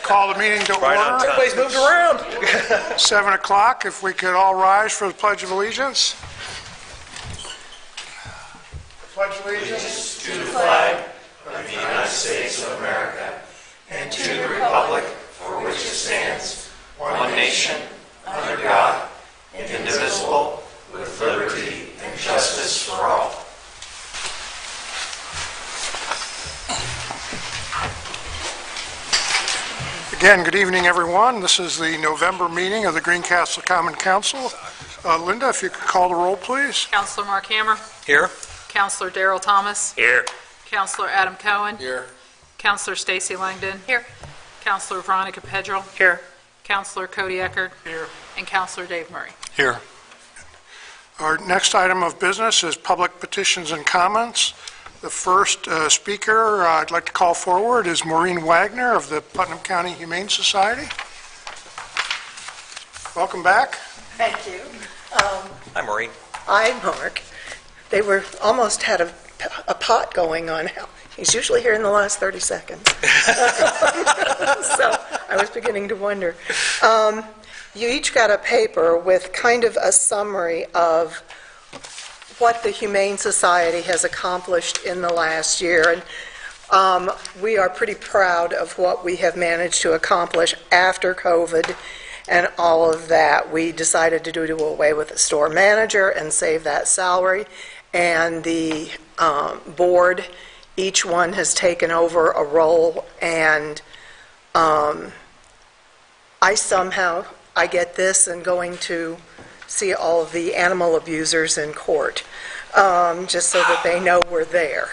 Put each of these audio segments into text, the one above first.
Call the meeting to order. Everybody's moved around. 7 o'clock. If we could all rise for the Pledge of Allegiance. Pledge allegiance to the flag of the United States of America and to the republic for which it stands, one nation, under God, indivisible, with liberty and justice for all. Again, good evening, everyone. This is the November meeting of the Greencastle Common Council. Linda, if you could call the roll, please. Councilor Mark Hammer. Here. Councilor Darrell Thomas. Here. Councilor Adam Cohen. Here. Councilor Stacy Langdon. Here. Councilor Veronica Pedrell. Here. Councilor Cody Eckert. Here. And Councilor Dave Murray. Here. Our next item of business is public petitions and comments. The first speaker I'd like to call forward is Maureen Wagner of the Putnam County Humane Society. Welcome back. Thank you. Hi, Maureen. Hi, Mark. They were almost had a pot going on. He's usually here in the last 30 seconds. So I was beginning to wonder. You each got a paper with kind of a summary of what the Humane Society has accomplished in the last year. And we are pretty proud of what we have managed to accomplish after COVID and all of that. We decided to do away with the store manager and save that salary. And the board, each one has taken over a role, and I get this and going to see all of the animal abusers in court, just so that they know we're there.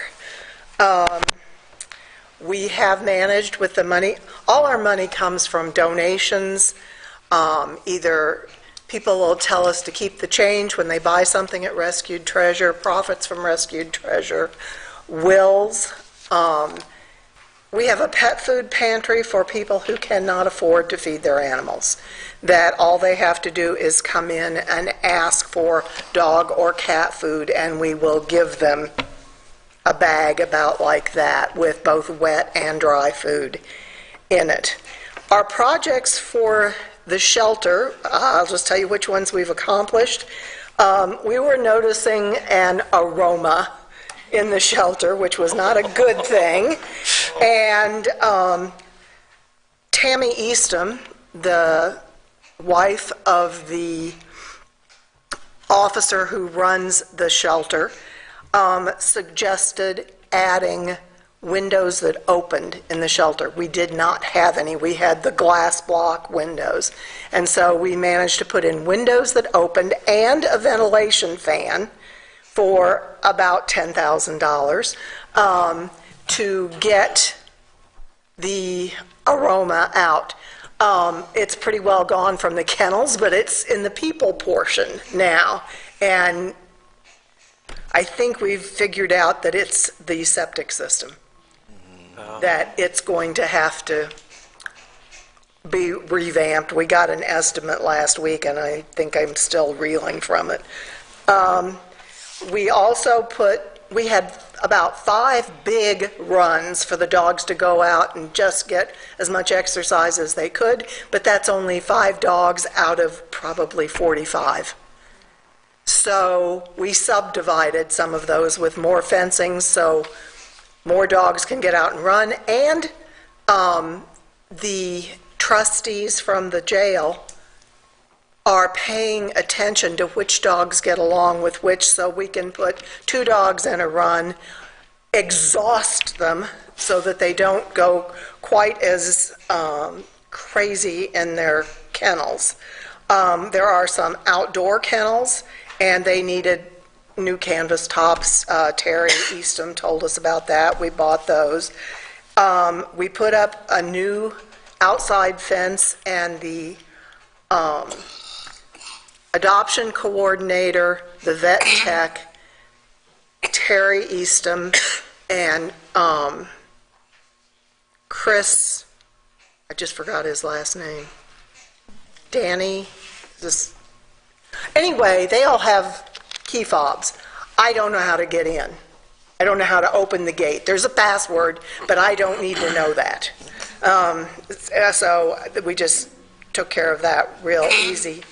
We have managed with the money, all our money comes from donations. Either people will tell us to keep the change when they buy something at Rescued Treasure, profits from Rescued Treasure, wills. We have a pet food pantry for people who cannot afford to feed their animals, that all they have to do is come in and ask for dog or cat food, and we will give them a bag about like that with both wet and dry food in it. Our projects for the shelter, I'll just tell you which ones we've accomplished. We were noticing an aroma in the shelter, which was not a good thing. And Tammy Easton, the wife of the officer who runs the shelter, suggested adding windows that opened in the shelter. We did not have any. We had the glass block windows. And so we managed to put in windows that opened and a ventilation fan for about $10,000 to get the aroma out. It's pretty well gone from the kennels, but it's in the people portion now. And I think we've figured out that it's the septic system, that it's going to have to be revamped. We got an estimate last week, and I think I'm still reeling from it. We also we had about 5 big runs for the dogs to go out and just get as much exercise as they could, but that's only 5 dogs out of probably 45. So we subdivided some of those with more fencing so more dogs can get out and run, and the trustees from the jail are paying attention to which dogs get along with which, so we can put 2 dogs in a run, exhaust them so that they don't go quite as crazy in their kennels. There are some outdoor kennels, and they needed new canvas tops. Terry Easton told us about that. We bought those. We put up a new outside fence, and the adoption coordinator, the vet tech, Terry Easton, and Chris, I just forgot his last name, Danny, anyway, they all have key fobs. I don't know how to get in. I don't know how to open the gate. There's a password, but I don't need to know that. So we just took care of that real easy.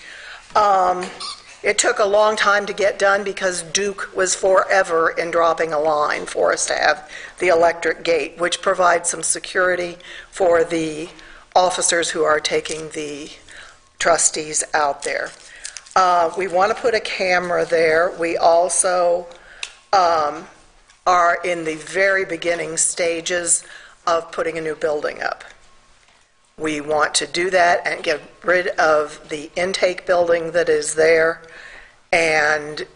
It took a long time to get done because Duke was forever in dropping a line for us to have the electric gate, which provides some security for the officers who are taking the trustees out there. We want to put a camera there. We also are in the very beginning stages of putting a new building up. We want to do that and get rid of the intake building that is there, and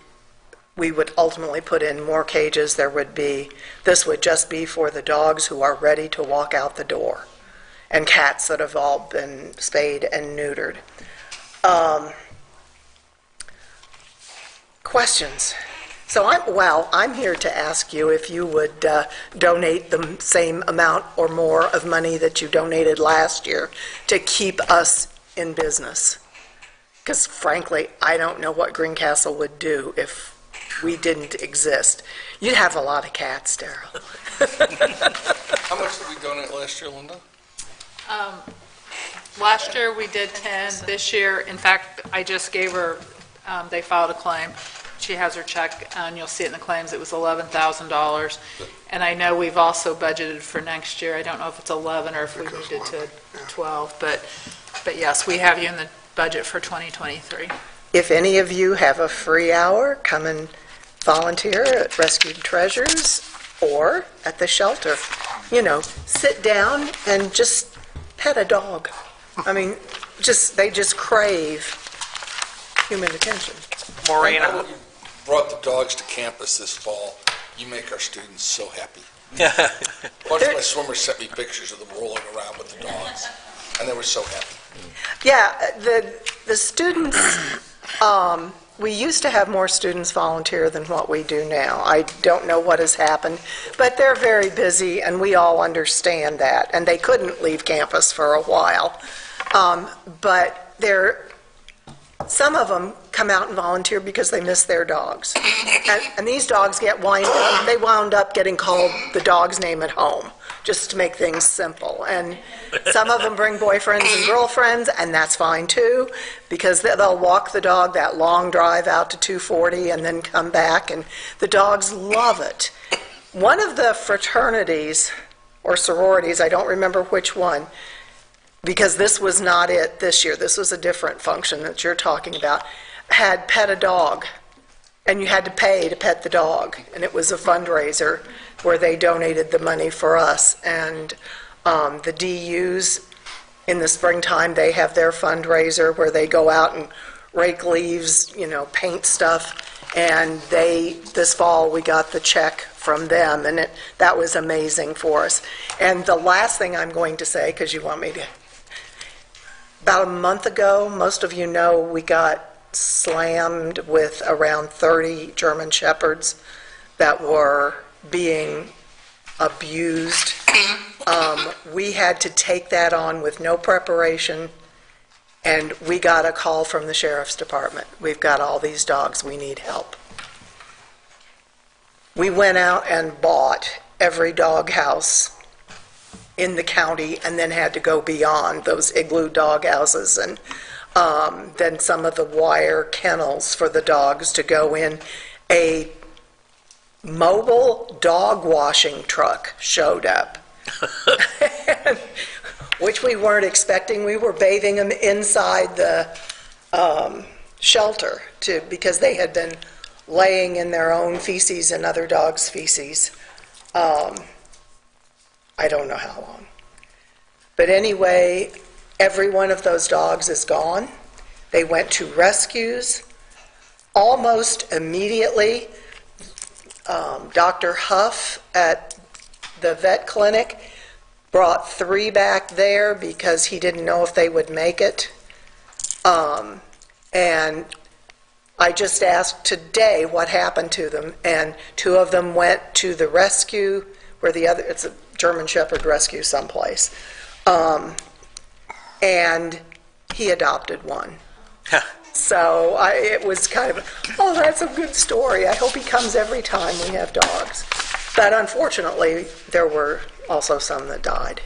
we would ultimately put in more cages. This would just be for the dogs who are ready to walk out the door, and cats that have all been spayed and neutered. Questions? So I'm here to ask you if you would donate the same amount or more of money that you donated last year to keep us in business. Because frankly, I don't know what Greencastle would do if we didn't exist. You'd have a lot of cats, Daryl. How much did we donate last year, Linda? Last year, we did 10. This year, in fact, I just gave her, they filed a claim. She has her check, and you'll see it in the claims. It was $11,000. And I know we've also budgeted for next year. I don't know if it's 11 or if we moved it to 12. But yes, we have you in the budget for 2023. If any of you have a free hour, come and volunteer at Rescued Treasures or at the shelter. You know, sit down and just pet a dog. I mean, they just crave human attention. Maureen, I know you brought the dogs to campus this fall. You make our students so happy. A bunch of my swimmers sent me pictures of them rolling around with the dogs, and they were so happy. Yeah, the students, we used to have more students volunteer than what we do now. I don't know what has happened, but they're very busy, and we all understand that, and they couldn't leave campus for a while. But some of them come out and volunteer because they miss their dogs. And these dogs wound up getting called the dog's name at home, just to make things simple. And some of them bring boyfriends and girlfriends, and that's fine too, because they'll walk the dog that long drive out to 240 and then come back, and the dogs love it. One of the fraternities or sororities, I don't remember which one, because this was not it this year, this was a different function that you're talking about, had pet a dog, and you had to pay to pet the dog, and it was a fundraiser where they donated the money for us. And the DUs in the springtime, they have their fundraiser where they go out and rake leaves, paint stuff, and this fall we got the check from them, and that was amazing for us. And the last thing I'm going to say, because you want me to, about a month ago, most of you know, we got slammed with around 30 German Shepherds that were being abused. We had to take that on with no preparation, and we got a call from the Sheriff's Department. We've got all these dogs, we need help. We went out and bought every dog house in the county and then had to go beyond those igloo dog houses, and then some of the wire kennels for the dogs to go in. A mobile dog washing truck showed up, which we weren't expecting. We were bathing them inside the shelter because they had been laying in their own feces and other dogs' feces. I don't know how long. But anyway, every one of those dogs is gone. They went to rescues. Almost immediately, Dr. Huff at the vet clinic brought 3 back there because he didn't know if they would make it. And I just asked today what happened to them, and 2 of them went to the rescue, where it's a German Shepherd rescue someplace. And he adopted one. So it was kind of, that's a good story. I hope he comes every time we have dogs. But unfortunately, there were also some that died.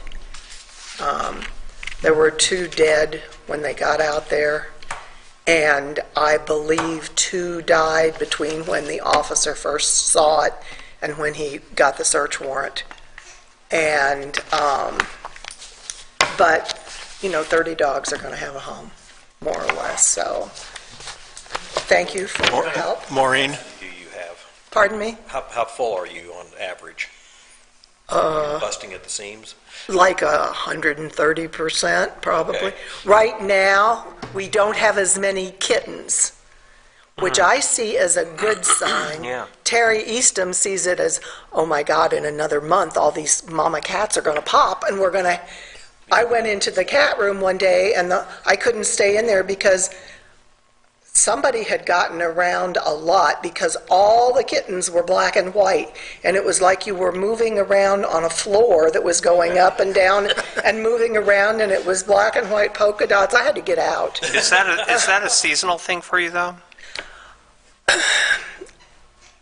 There were 2 dead when they got out there, and I believe 2 died between when the officer first saw it and when he got the search warrant. And, but, 30 dogs are going to have a home, more or less, so thank you for your help. Maureen? Do you have? Pardon me? How full are you on average? Busting at the seams? Like 130%, probably. Okay. Right now, we don't have as many kittens, which I see as a good sign. Yeah. Terry Eastham sees it as, oh my God, in another month, all these mama cats are going to pop, and we're going to... I went into the cat room one day, and I couldn't stay in there because somebody had gotten around a lot because all the kittens were black and white, and it was like you were moving around on a floor that was going up and down and moving around, and it was black and white polka dots. I had to get out. Is that a seasonal thing for you, though?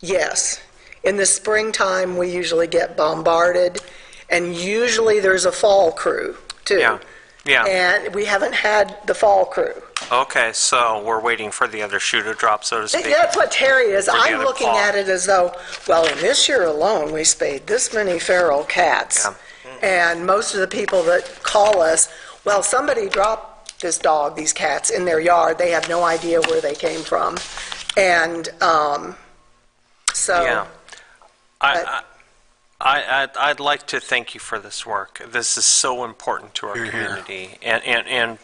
Yes. In the springtime, we usually get bombarded, and usually there's a fall crew, too. Yeah. And we haven't had the fall crew. Okay, so we're waiting for the other shoe to drop, so to speak. That's what Terry is. Or the I'm other looking paw. at it as though, well, in this year alone, we spayed this many feral cats. And most of the people that call us, well, somebody dropped this dog, these cats, in their yard. They have no idea where they came from. And so... Yeah. I'd like to thank you for this work. This is so important to our community. And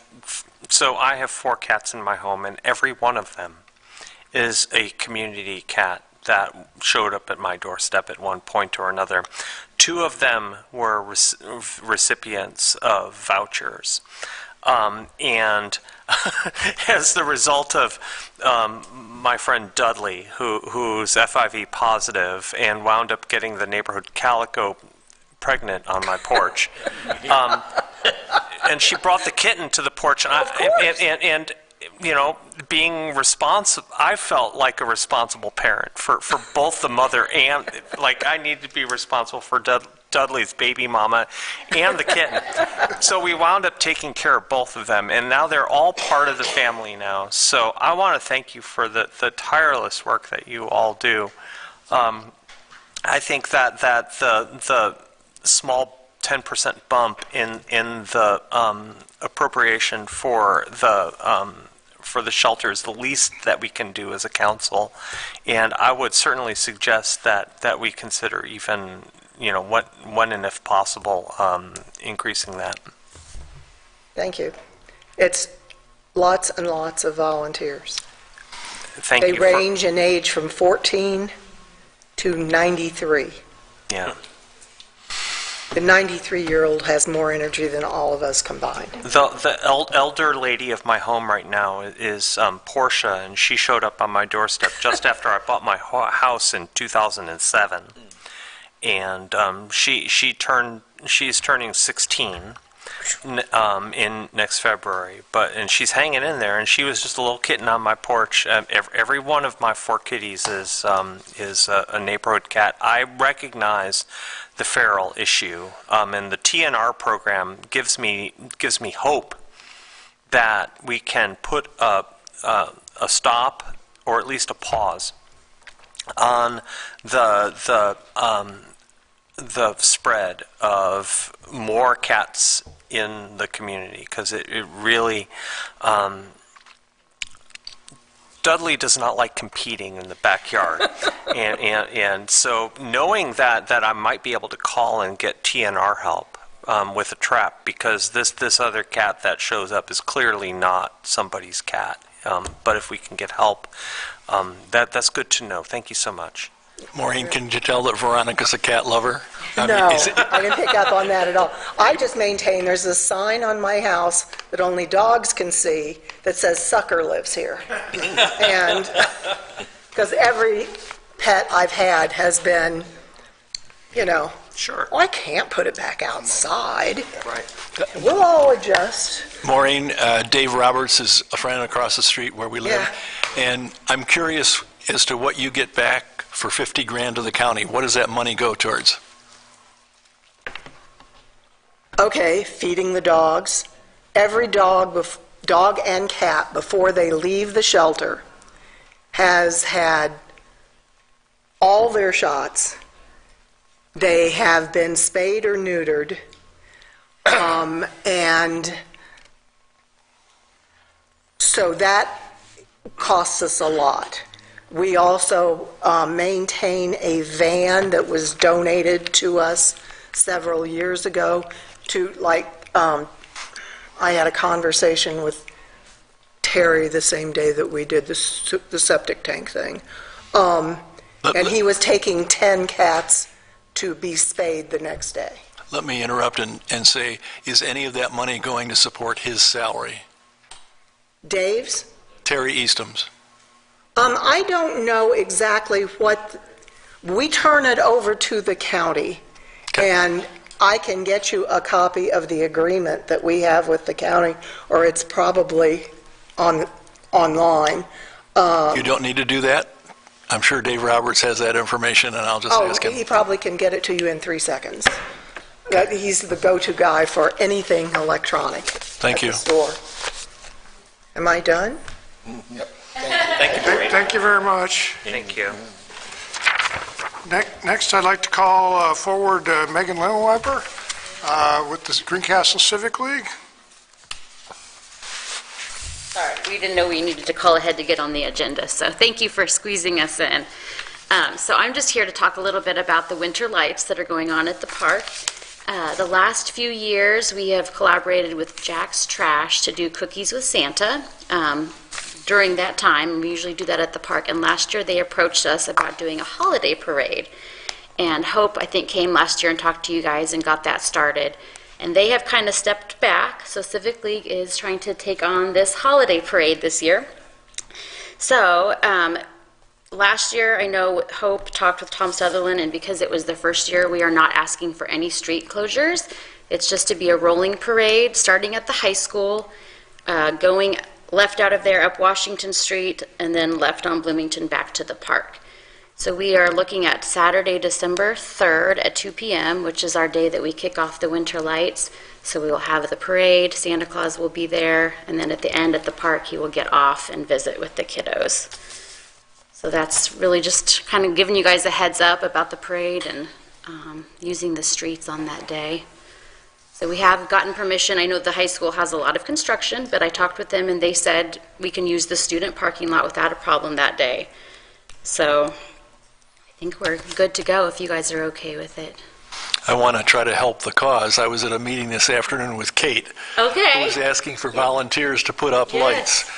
so I have 4 cats in my home, and every one of them is a community cat that showed up at my doorstep at one point or another. 2 of them were recipients of vouchers. And as the result of my friend Dudley, who's FIV positive and wound up getting the neighborhood calico pregnant on my porch, and she brought the kitten to the porch, and being responsible, I felt like a responsible parent for both the mother and, like, I need to be responsible for Dudley's baby mama and the kitten. So we wound up taking care of both of them, and now they're all part of the family now. So I want to thank you for the tireless work that you all do. I think that the small 10% bump in the appropriation for the shelter is the least that we can do as a council, and I would certainly suggest that we consider even, when and if possible, increasing that. Thank you. It's lots and lots of volunteers. Thank They you. range in age from 14 to 93. Yeah. The 93-year-old has more energy than all of us combined. The elder lady of my home right now is Portia, and she showed up on my doorstep just after I bought my house in 2007. And she's turning 16 in next February, and she's hanging in there, and she was just a little kitten on my porch. Every one of my 4 kitties is a neighborhood cat. I recognize the feral issue, and the TNR program gives me hope that we can put a stop, or at least a pause, on the spread of more cats in the community, because it really Dudley does not like competing in the backyard, and so knowing that I might be able to call and get TNR help with a trap, because this other cat that shows up is clearly not somebody's cat, but if we can get help, that's good to know. Thank you so much. Maureen, can you tell that Veronica's a cat lover? No, I didn't pick up on that at all. I just maintain there's a sign on my house that only dogs can see that says "Sucker lives here." And because every pet I've had has been, Sure. oh, I can't put it back outside. Right. We'll all adjust. Maureen, Dave Roberts is a friend across the street where we live. Yeah. And I'm curious as to what you get back for $50,000 to the county. What does that money go towards? Okay, feeding the dogs. Every dog and cat, before they leave the shelter, has had all their shots. They have been spayed or neutered, and so that costs us a lot. We also maintain a van that was donated to us several years ago to, I had a conversation with Terry the same day that we did the septic tank thing. And he was taking 10 cats to be spayed the next day. Let me interrupt and say, is any of that money going to support his salary? Dave's? Terry Eastom's. I don't know exactly what, we turn it over to the county, and I can get you a copy of the agreement that we have with the county, or it's probably online. You don't need to do that? I'm sure Dave Roberts has that information, and I'll just ask him. He probably can get it to you in 3 seconds. He's the go-to guy for anything electronic. Thank you. At the store. Am I done? Thank you very much. Thank you. Next, I'd like to call forward Megan Linenweber with the Greencastle Civic League. Sorry, we didn't know we needed to call ahead to get on the agenda, so thank you for squeezing us in. So I'm just here to talk a little bit about the winter lights that are going on at the park. The last few years, we have collaborated with Jack's Trash to do Cookies with Santa. During that time, we usually do that at the park, and last year they approached us about doing a holiday parade. And Hope, I think, came last year and talked to you guys and got that started. And they have kind of stepped back, so Civic League is trying to take on this holiday parade this year. So last year, I know Hope talked with Tom Sutherland, and because it was the first year, we are not asking for any street closures. It's just to be a rolling parade, starting at the high school, going left out of there up Washington Street, and then left on Bloomington back to the park. So we are looking at Saturday, December 3rd at 2 p.m., which is our day that we kick off the winter lights. So we will have the parade, Santa Claus will be there, and then at the end at the park, he will get off and visit with the kiddos. So that's really just kind of giving you guys a heads up about the parade and using the streets on that day. So we have gotten permission. I know the high school has a lot of construction, but I talked with them and they said we can use the student parking lot without a problem that day. So I think we're good to go if you guys are okay with it. I want to try to help the cause. I was at a meeting this afternoon with Kate, who Okay. was asking for volunteers to put up lights.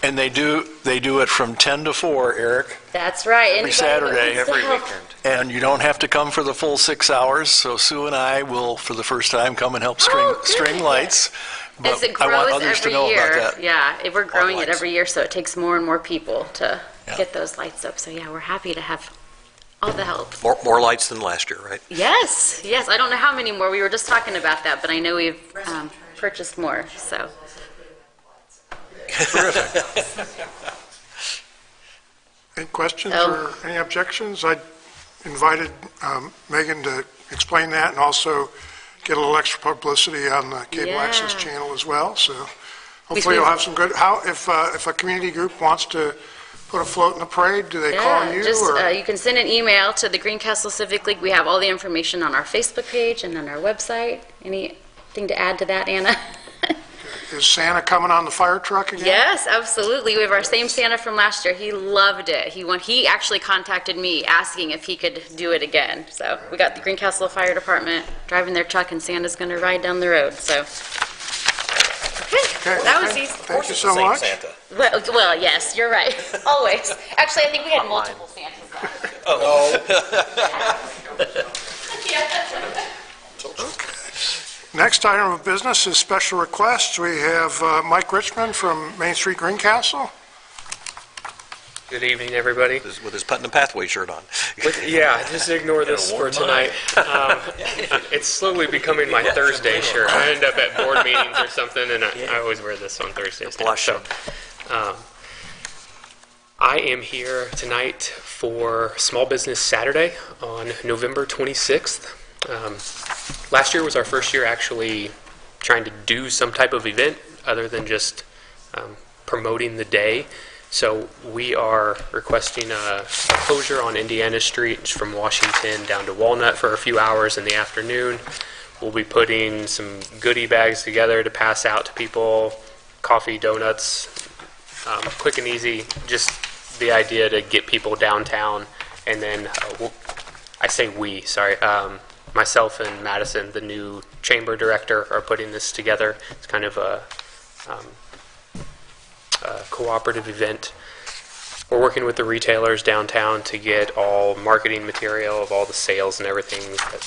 And they do it from 10 to 4, Eric. That's right. Every Anybody Saturday. that needs to Every help. weekend. And you don't have to come for the full 6 hours, so Sue and I will, for the first time, come and help Oh, good. string lights. But As it I want grows others to every know year, about that. yeah, we're growing it lights. every year, so it takes more and more people to Yeah. get those lights up. So yeah, we're happy to have all the help. More lights than last year, right? Yes, yes. I don't know how many more. We were just talking about that, but I know we've purchased more. So Any questions Oh. or any objections? I invited Megan to explain that and also get a little extra publicity on the cable access Yeah. channel as well, so hopefully you'll have some good, if a community group wants to put a float in the parade, do they call yeah, you? just or you can send an email to the Greencastle Civic League. We have all the information on our Facebook page and on our website. Anything to add to that, Anna? Is Santa coming on the fire truck again? Yes, absolutely. We have our same Santa from last year. He loved it. He actually contacted me asking if he could do it again. So we got the Greencastle Fire Department driving their truck, and Santa's going to ride down the road. So Okay, that was okay. easy. Thank you so Same much. Santa. Well, yes, you're right. Always. Actually, I think we had multiple Santas last year. Next item of business is special requests. We have Mike Richmond from Main Street Greencastle. Good evening, everybody. With his Putnam Pathway shirt on. Yeah, just ignore this for tonight. It's slowly becoming my Thursday shirt. I end up at board meetings or something, and I always wear this on Thursdays. now. So, I am here tonight for Small Business Saturday on November 26th. Last year was our first year actually trying to do some type of event other than just promoting the day. So we are requesting a closure on Indiana Street from Washington down to Walnut for a few hours in the afternoon. We'll be putting some goodie bags together to pass out to people, coffee, donuts, quick and easy, just the idea to get people downtown. And then, myself and Madison, the new chamber director, are putting this together. It's kind of a cooperative event. We're working with the retailers downtown to get all marketing material of all the sales and everything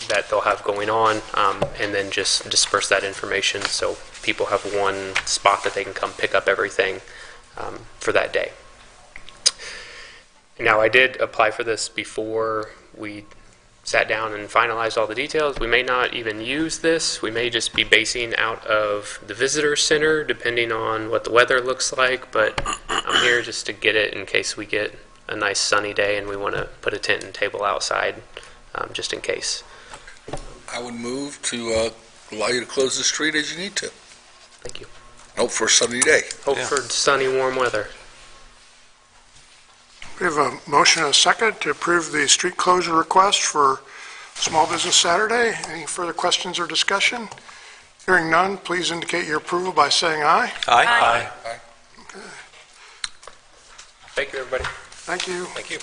that they'll have going on, and then just disperse that information so people have one spot that they can come pick up everything for that day. Now, I did apply for this before we sat down and finalized all the details. We may not even use this. We may just be basing out of the visitor center, depending on what the weather looks like. But I'm here just to get it in case we get a nice sunny day and we want to put a tent and table outside, just in case. I would move to allow you to close the street as you need to. Thank you. Hope for a sunny day. Hope for sunny, warm weather. We have a motion and a second to approve the street closure request for Small Business Saturday. Any further questions or discussion? Hearing none, please indicate your approval by saying aye. Aye. Thank you, everybody. Thank you. Thank you.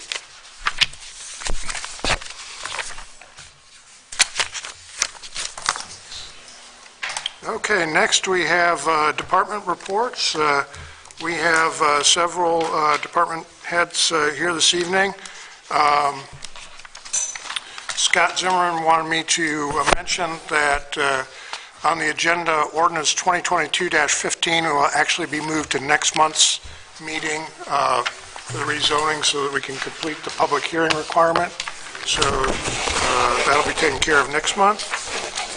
Okay, next we have department reports. We have several department heads here this evening. Scott Zimmerman wanted me to mention that on the agenda, ordinance 2022-15 will actually be moved to next month's meeting for the rezoning so that we can complete the public hearing requirement. So that'll be taken care of next month.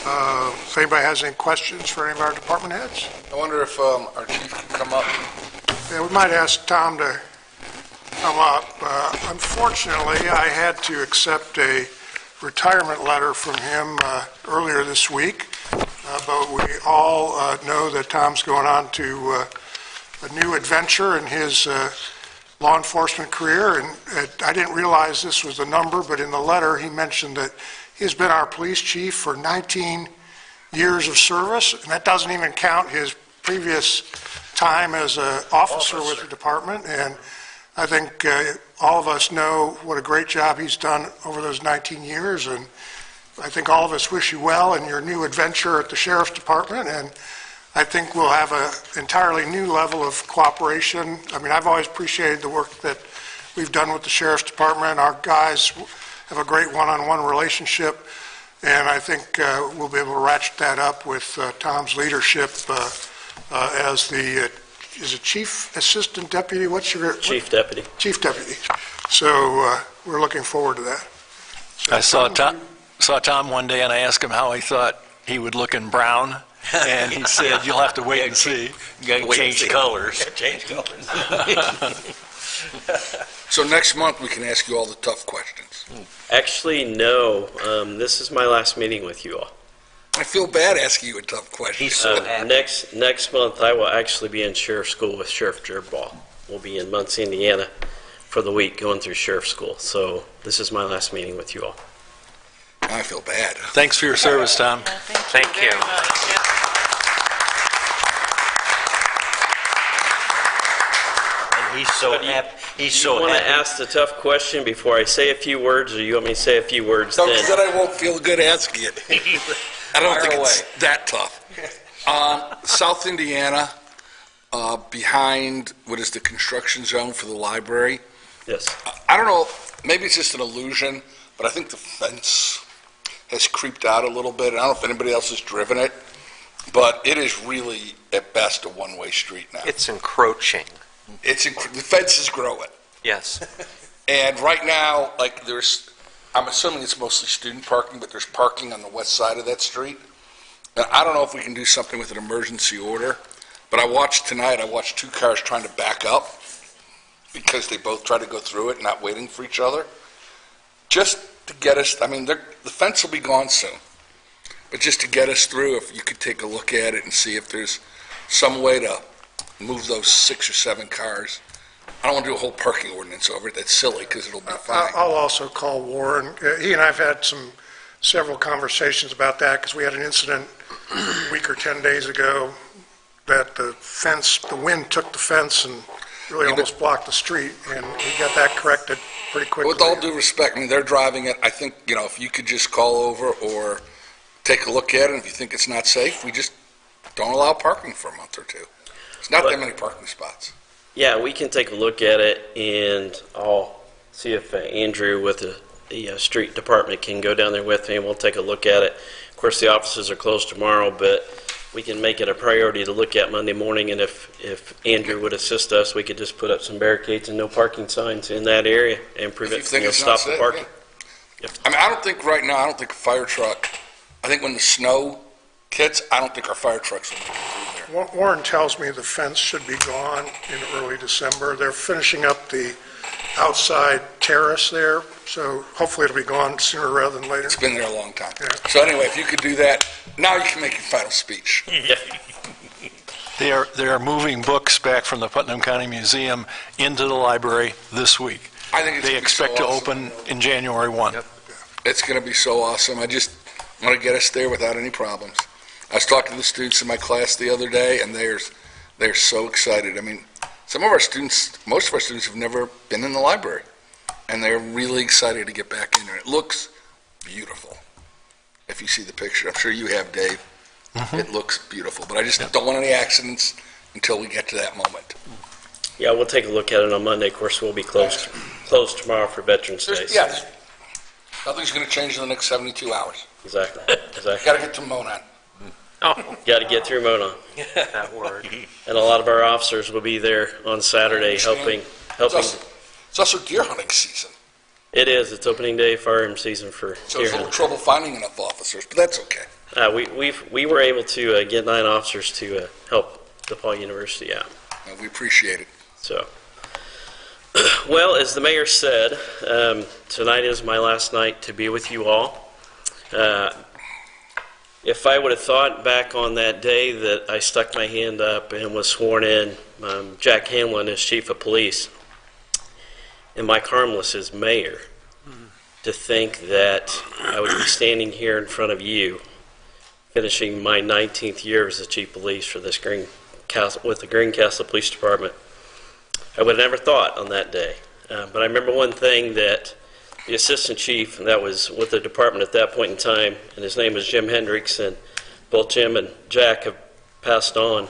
If anybody has any questions for any of our department heads? I wonder if our chief can come up. Yeah, we might ask Tom to come up. Unfortunately, I had to accept a retirement letter from him earlier this week, but we all know that Tom's going on to a new adventure in his law enforcement career, and I didn't realize this was the number, but in the letter he mentioned that he's been our police chief for 19 years of service, and that doesn't even count his previous time as an officer with the department. And I think all of us know what a great job he's done over those 19 years, and I think all of us wish you well in your new adventure at the Sheriff's Department, and I think we'll have an entirely new level of cooperation. I mean, I've always appreciated the work that we've done with the Sheriff's Department. Our guys have a great one-on-one relationship, and I think we'll be able to ratchet that up with Tom's leadership as the, is it Chief Assistant Deputy? What's your? Chief Deputy. Chief Deputy. So we're looking forward to that. So I saw Tom one day and I asked him how he thought he would look in brown, and he said, "You'll have to wait and see." You gotta change colors. Change colors. So next month, we can ask you all the tough questions. Actually, no. This is my last meeting with you all. I feel bad asking you a tough question. He's so happy. Next month, I will actually be in Sheriff's School with Sheriff Jerbaugh. We'll be in Muncie, Indiana for the week going through Sheriff's School. So this is my last meeting with you all. I feel bad. Thanks for your service, Tom. Thank you. And he's so happy. He's You so want to happy. ask the tough question before I say a few words, or you want me to say a few words No, then? because then I won't feel good asking it. I don't think it's that tough. South Indiana, behind what is the construction zone for the library, Yes. I don't know, maybe it's just an illusion, but I think the fence has creeped out a little bit. I don't know if anybody else has driven it, but it is really, at best, a one-way street now. It's encroaching. The fence is growing. Yes. And right now, like, I'm assuming it's mostly student parking, but there's parking on the west side of that street. And I don't know if we can do something with an emergency order, but I watched two cars trying to back up because they both tried to go through it, not waiting for each other. just to get us, I mean, the fence will be gone soon, but just to get us through, if you could take a look at it and see if there's some way to move those 6 or 7 cars. I don't want to do a whole parking ordinance over it. That's silly, because it'll be fine. I'll also call Warren. He and I have had several conversations about that, because we had an incident a week or 10 days ago that the wind took the fence and really almost blocked the street, and he got that corrected pretty quickly. With all due respect, I mean, they're driving it. I think, if you could just call over or take a look at it, and if you think it's not safe, we just don't allow parking for a month or two. It's not that many parking spots. Yeah, we can take a look at it, and I'll see if Andrew with the street department can go down there with me, and we'll take a look at it. Of course, the offices are closed tomorrow, but we can make it a priority to look at Monday morning, and if Andrew would assist us, we could just put up some barricades and no parking signs in that area and prevent, stop the parking. Yeah. I mean, I don't think a fire truck, I think when the snow hits, I don't think our fire trucks will make it through there. Warren tells me the fence should be gone in early December. They're finishing up the outside terrace there, so hopefully it'll be gone sooner rather than later. It's been there a long time. Yeah. So anyway, if you could do that, now you can make your final speech. They are moving books back from the Putnam County Museum into the library this week. I think it's They gonna be so expect to awesome. open in January 1. Yep. It's going to be so awesome. I just want to get us there without any problems. I was talking to the students in my class the other day, and they're so excited. I mean, some of our students, most of our students have never been in the library, and they're really excited to get back in there. It looks beautiful. If you see the picture, I'm sure you have, Dave. It looks beautiful, but I just don't want any accidents until we get to that moment. Yeah, we'll take a look at it on Monday. Of course, we'll be closed tomorrow for Veterans Day. Yes. Nothing's going to change in the next 72 hours. Exactly. Got to get to Monon. Got to get through Mona. That word. And a lot of our officers will be there on Saturday helping. It's also deer hunting season, It is. It's opening day firearm season for so deer there's a little hunting. trouble finding enough officers, but that's okay. We were able to get 9 officers to help DePaul University out. And we appreciate it. So, well, as the mayor said, tonight is my last night to be with you all. If I would have thought back on that day that I stuck my hand up and was sworn in, Jack Hanlon as chief of police, and Mike Harmless as mayor, to think that I would be standing here in front of you, finishing my 19th year as the chief of police for this with the Greencastle Police Department, I would have never thought on that day. But I remember one thing that the assistant chief that was with the department at that point in time, and his name was Jim Hendricks, and both Jim and Jack have passed on.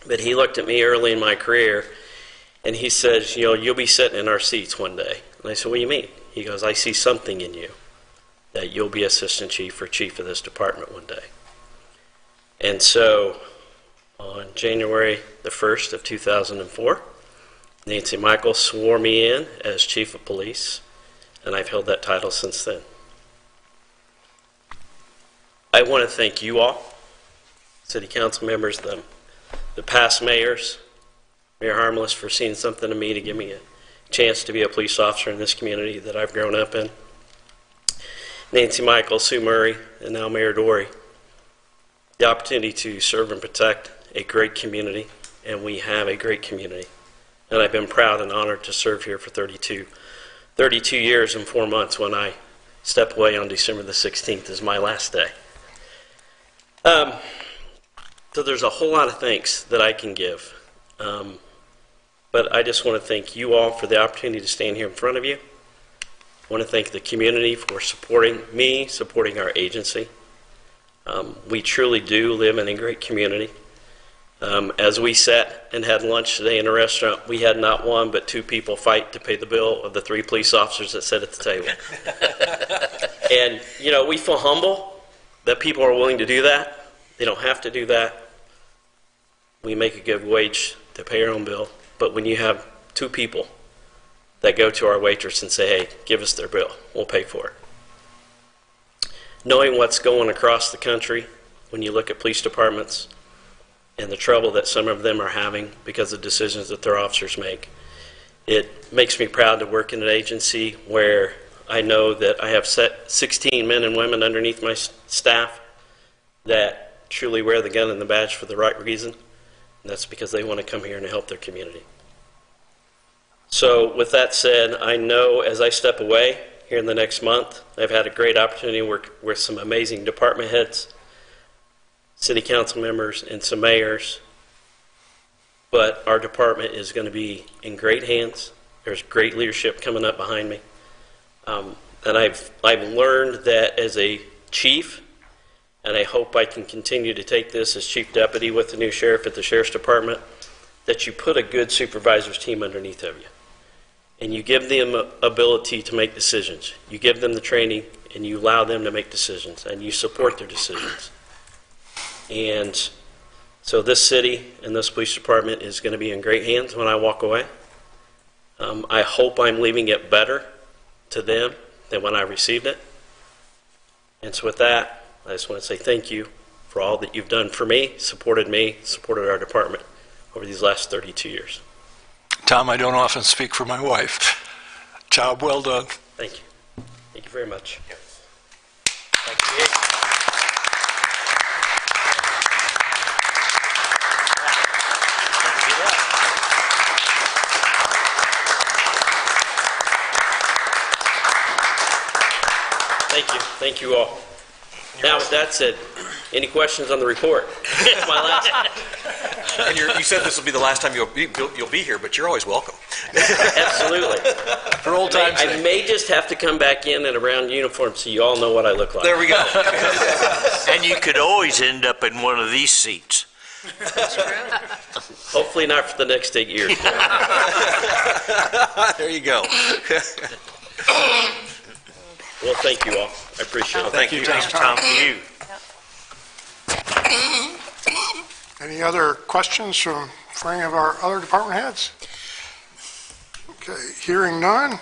But he looked at me early in my career, and he says, you'll be sitting in our seats one day. And I said, what do you mean? He goes, I see something in you, that you'll be assistant chief or chief of this department one day. And so on January the 1st of 2004, Nancy Michael swore me in as chief of police, and I've held that title since then. I want to thank you all, city council members, the past mayors, Mayor Harmless, for seeing something in me to give me a chance to be a police officer in this community that I've grown up in. Nancy Michael, Sue Murray, and now Mayor Dory. The opportunity to serve and protect a great community, and we have a great community. And I've been proud and honored to serve here for 32 years and 4 months. When I step away on December the 16th is my last day. So there's a whole lot of thanks that I can give. But I just want to thank you all for the opportunity to stand here in front of you. I want to thank the community for supporting me, supporting our agency. We truly do live in a great community. As we sat and had lunch today in a restaurant, we had not one but 2 people fight to pay the bill of the 3 police officers that sat at the table. And, we feel humble that people are willing to do that. They don't have to do that. We make a good wage to pay our own bill. But when you have 2 people that go to our waitress and say, hey, give us their bill, we'll pay for it. Knowing what's going across the country, when you look at police departments, and the trouble that some of them are having because of decisions that their officers make. It makes me proud to work in an agency where I know that I have 16 men and women underneath my staff that truly wear the gun and the badge for the right reason, and that's because they want to come here and help their community. So with that said, I know as I step away here in the next month, I've had a great opportunity to work with some amazing department heads, city council members, and some mayors, but our department is going to be in great hands. There's great leadership coming up behind me. And I've learned that as a chief, and I hope I can continue to take this as chief deputy with the new sheriff at the sheriff's department, that you put a good supervisor's team underneath of you. And you give them ability to make decisions. You give them the training, and you allow them to make decisions, and you support their decisions. And so this city and this police department is going to be in great hands when I walk away. I hope I'm leaving it better to them than when I received it. And so with that, I just want to say thank you for all that you've done for me, supported our department over these last 32 years. Tom, I don't often speak for my wife. Job well done. Thank you. Thank you very much. Thank you. Thank you. Thank you all. Now, with that said, any questions on the report? It's my last. And you said this will be the last time you'll be here, but you're always welcome. Absolutely. For old time's I sake. may just have to come back in a brown uniform so you all know what I look like. There we go. And you could always end up in one of these seats. Hopefully not for the next 8 years. There you go. Well, thank you all. I appreciate it. Thank you. Thanks, Tom. You. Any other questions from any of our other department heads? Okay, hearing none.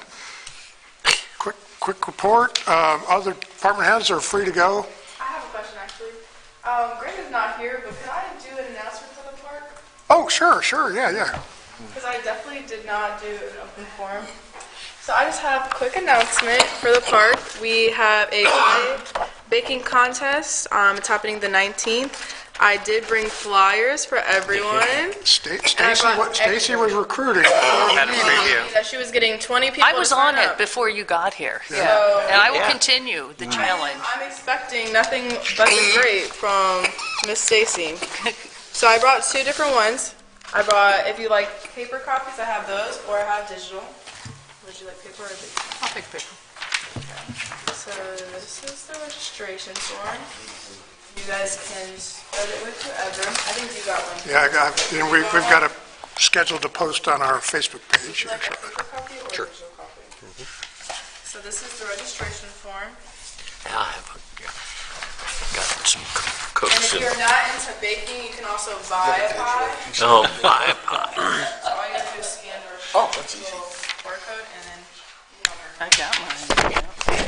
Quick report. Other department heads are free to go. I have a question, actually. Greg is not here, but can I do an announcement for the park? Oh, sure, yeah. Because I definitely did not do an open forum. So I just have a quick announcement for the park. We have a pie baking contest. It's happening the 19th. I did bring flyers for everyone. Stacy was recruiting. Had a preview. That she was getting 20 people. I was to sign on it up. before you got here. So- And I will continue the challenge. I'm expecting nothing but the great from Miss Stacy. So I brought 2 different ones. I brought, if you like paper copies, I have those, or I have digital. Would you like paper or digital? I'll take paper. So this is the registration form. You guys can spread it with whoever. I think you got one. Yeah, we've got it scheduled to post on our Facebook page. Would you like a paper copy or Sure. a digital copy? So this is the registration form. I have got some And cooks. if you're not into baking, you can also buy a pie. Oh, buy a pie. So all you have to do is scan the little barcode and then I got mine.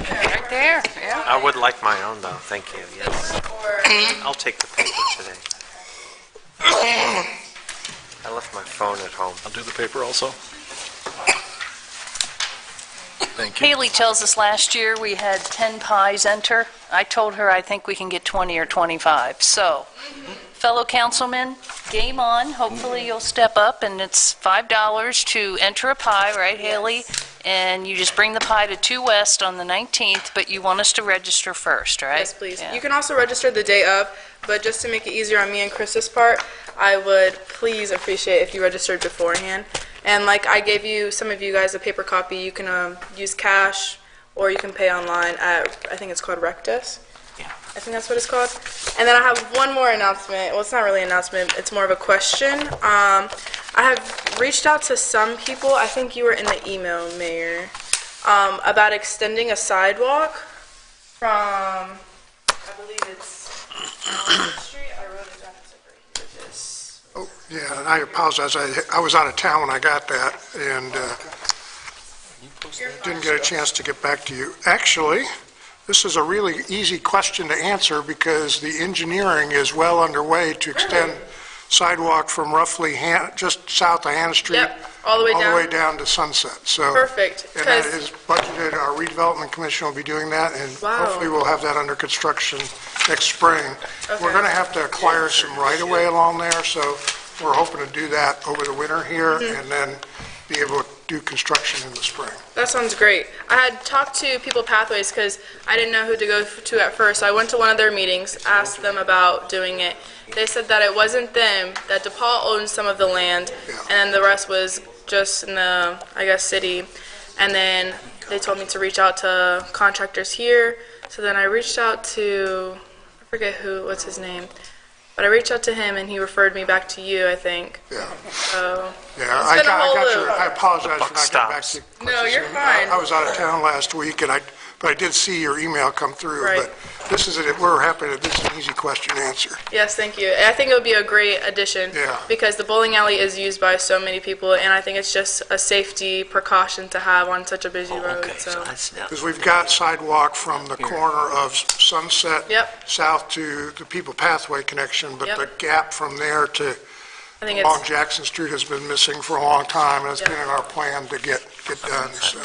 Right there, yeah. I would like my own, though. Thank you. Yes. or I'll take the paper today. I left my phone at home. I'll do the paper also. Thank you. Haley tells us last year we had 10 pies enter. I told her I think we can get 20 or 25. So, fellow councilmen, game on. Hopefully you'll step up, and it's $5 to enter a pie, right, Haley? And you just bring the pie to 2 West on the 19th, but you want us to register first, right? yes, please. Yeah. You can also register the day of, but just to make it easier on me and Chris's part, I would please appreciate if you registered beforehand. And like I gave you, some of you guys, a paper copy. You can use cash or you can pay online at, I think it's called Rectus. Yeah. I think that's what it's called. And then I have one more announcement. Well, it's not really an announcement. It's more of a question. I have reached out to some people. I think you were in the email, Mayor, about extending a sidewalk from, I believe it's Elm Street. I wrote it down. It's right here. It is. Oh, yeah, and I apologize. I was out of town when I got that, and didn't get a chance to get back to you. Actually, this is a really easy question to answer because the engineering is well underway to extend sidewalk from roughly just south of Hannah Street. Yep, all the way All down. the way down to Sunset, so. Perfect, And that 'cause- is budgeted, our redevelopment commission will be doing that, and Wow. hopefully we'll have that under construction next spring. We're Okay. going to have to acquire some right-of-way along there, so we're hoping to do that over the winter here, Mm-hmm. and then be able to do construction in the spring. That sounds great. I had talked to People Pathways because I didn't know who to go to at first. So I went to one of their meetings, asked them about doing it. They said that it wasn't them, that DePaul owns some of the land, and then the rest was just in the, I guess, city. And then they told me to reach out to contractors here. So then I reached out to, I forget what's his name, but I reached out to him and he referred me back to you, I think. Yeah. So, Yeah, It's I been a whole got your, loop. I apologize for Buck not getting back stops. to you. No, quite so you're soon. fine. I was out of town last week, but I did see your email come through. Right. But this is it, we're happy that this is an easy question to answer. yes, thank you. And I think it would be a great addition. Yeah. Because the bowling alley is used by so many people, and I think it's just a safety precaution to have on such a busy road, so. Because we've got sidewalk from the corner of Sunset Yep. south to the People Pathway connection, but Yep. the gap from there to I think along it's, Jackson Street has been missing for a long time, and it's Yep. been in our plan to get done, so.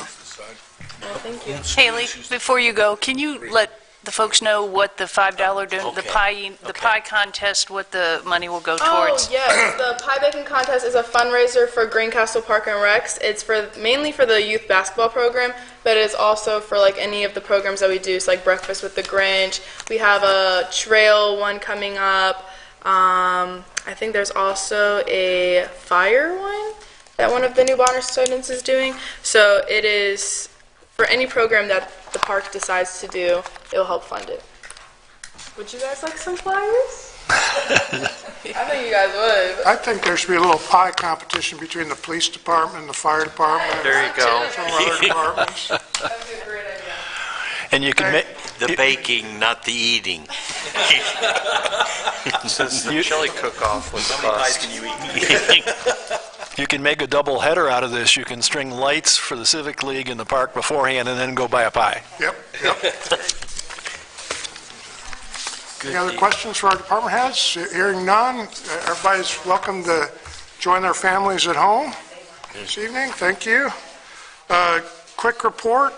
well, thank you. Haley, before you go, can you let the folks know what the $5, the pie contest, what the money will go towards? Oh, yes, the pie baking contest is a fundraiser for Greencastle Park and Recs. It's mainly for the youth basketball program, but it is also for like any of the programs that we do, so like Breakfast with the Grinch. We have a trail one coming up. I think there's also a fire one that one of the new Bonner students is doing. So it is for any program that the park decides to do, it will help fund it. Would you guys like some flyers? I think you guys would. I think there should be a little pie competition between the police department and the fire department. There you go. Some other departments. That'd be a great idea. And you can make, The baking, not the eating. Says the chili cook-off was How many pies bust. can you eat? you can make a double header out of this. You can string lights for the Civic League in the park beforehand and then go buy a pie. Yep, yep. Any other questions for our department heads? Hearing none, everybody's welcome to join their families at home this evening. Thank you. Quick report,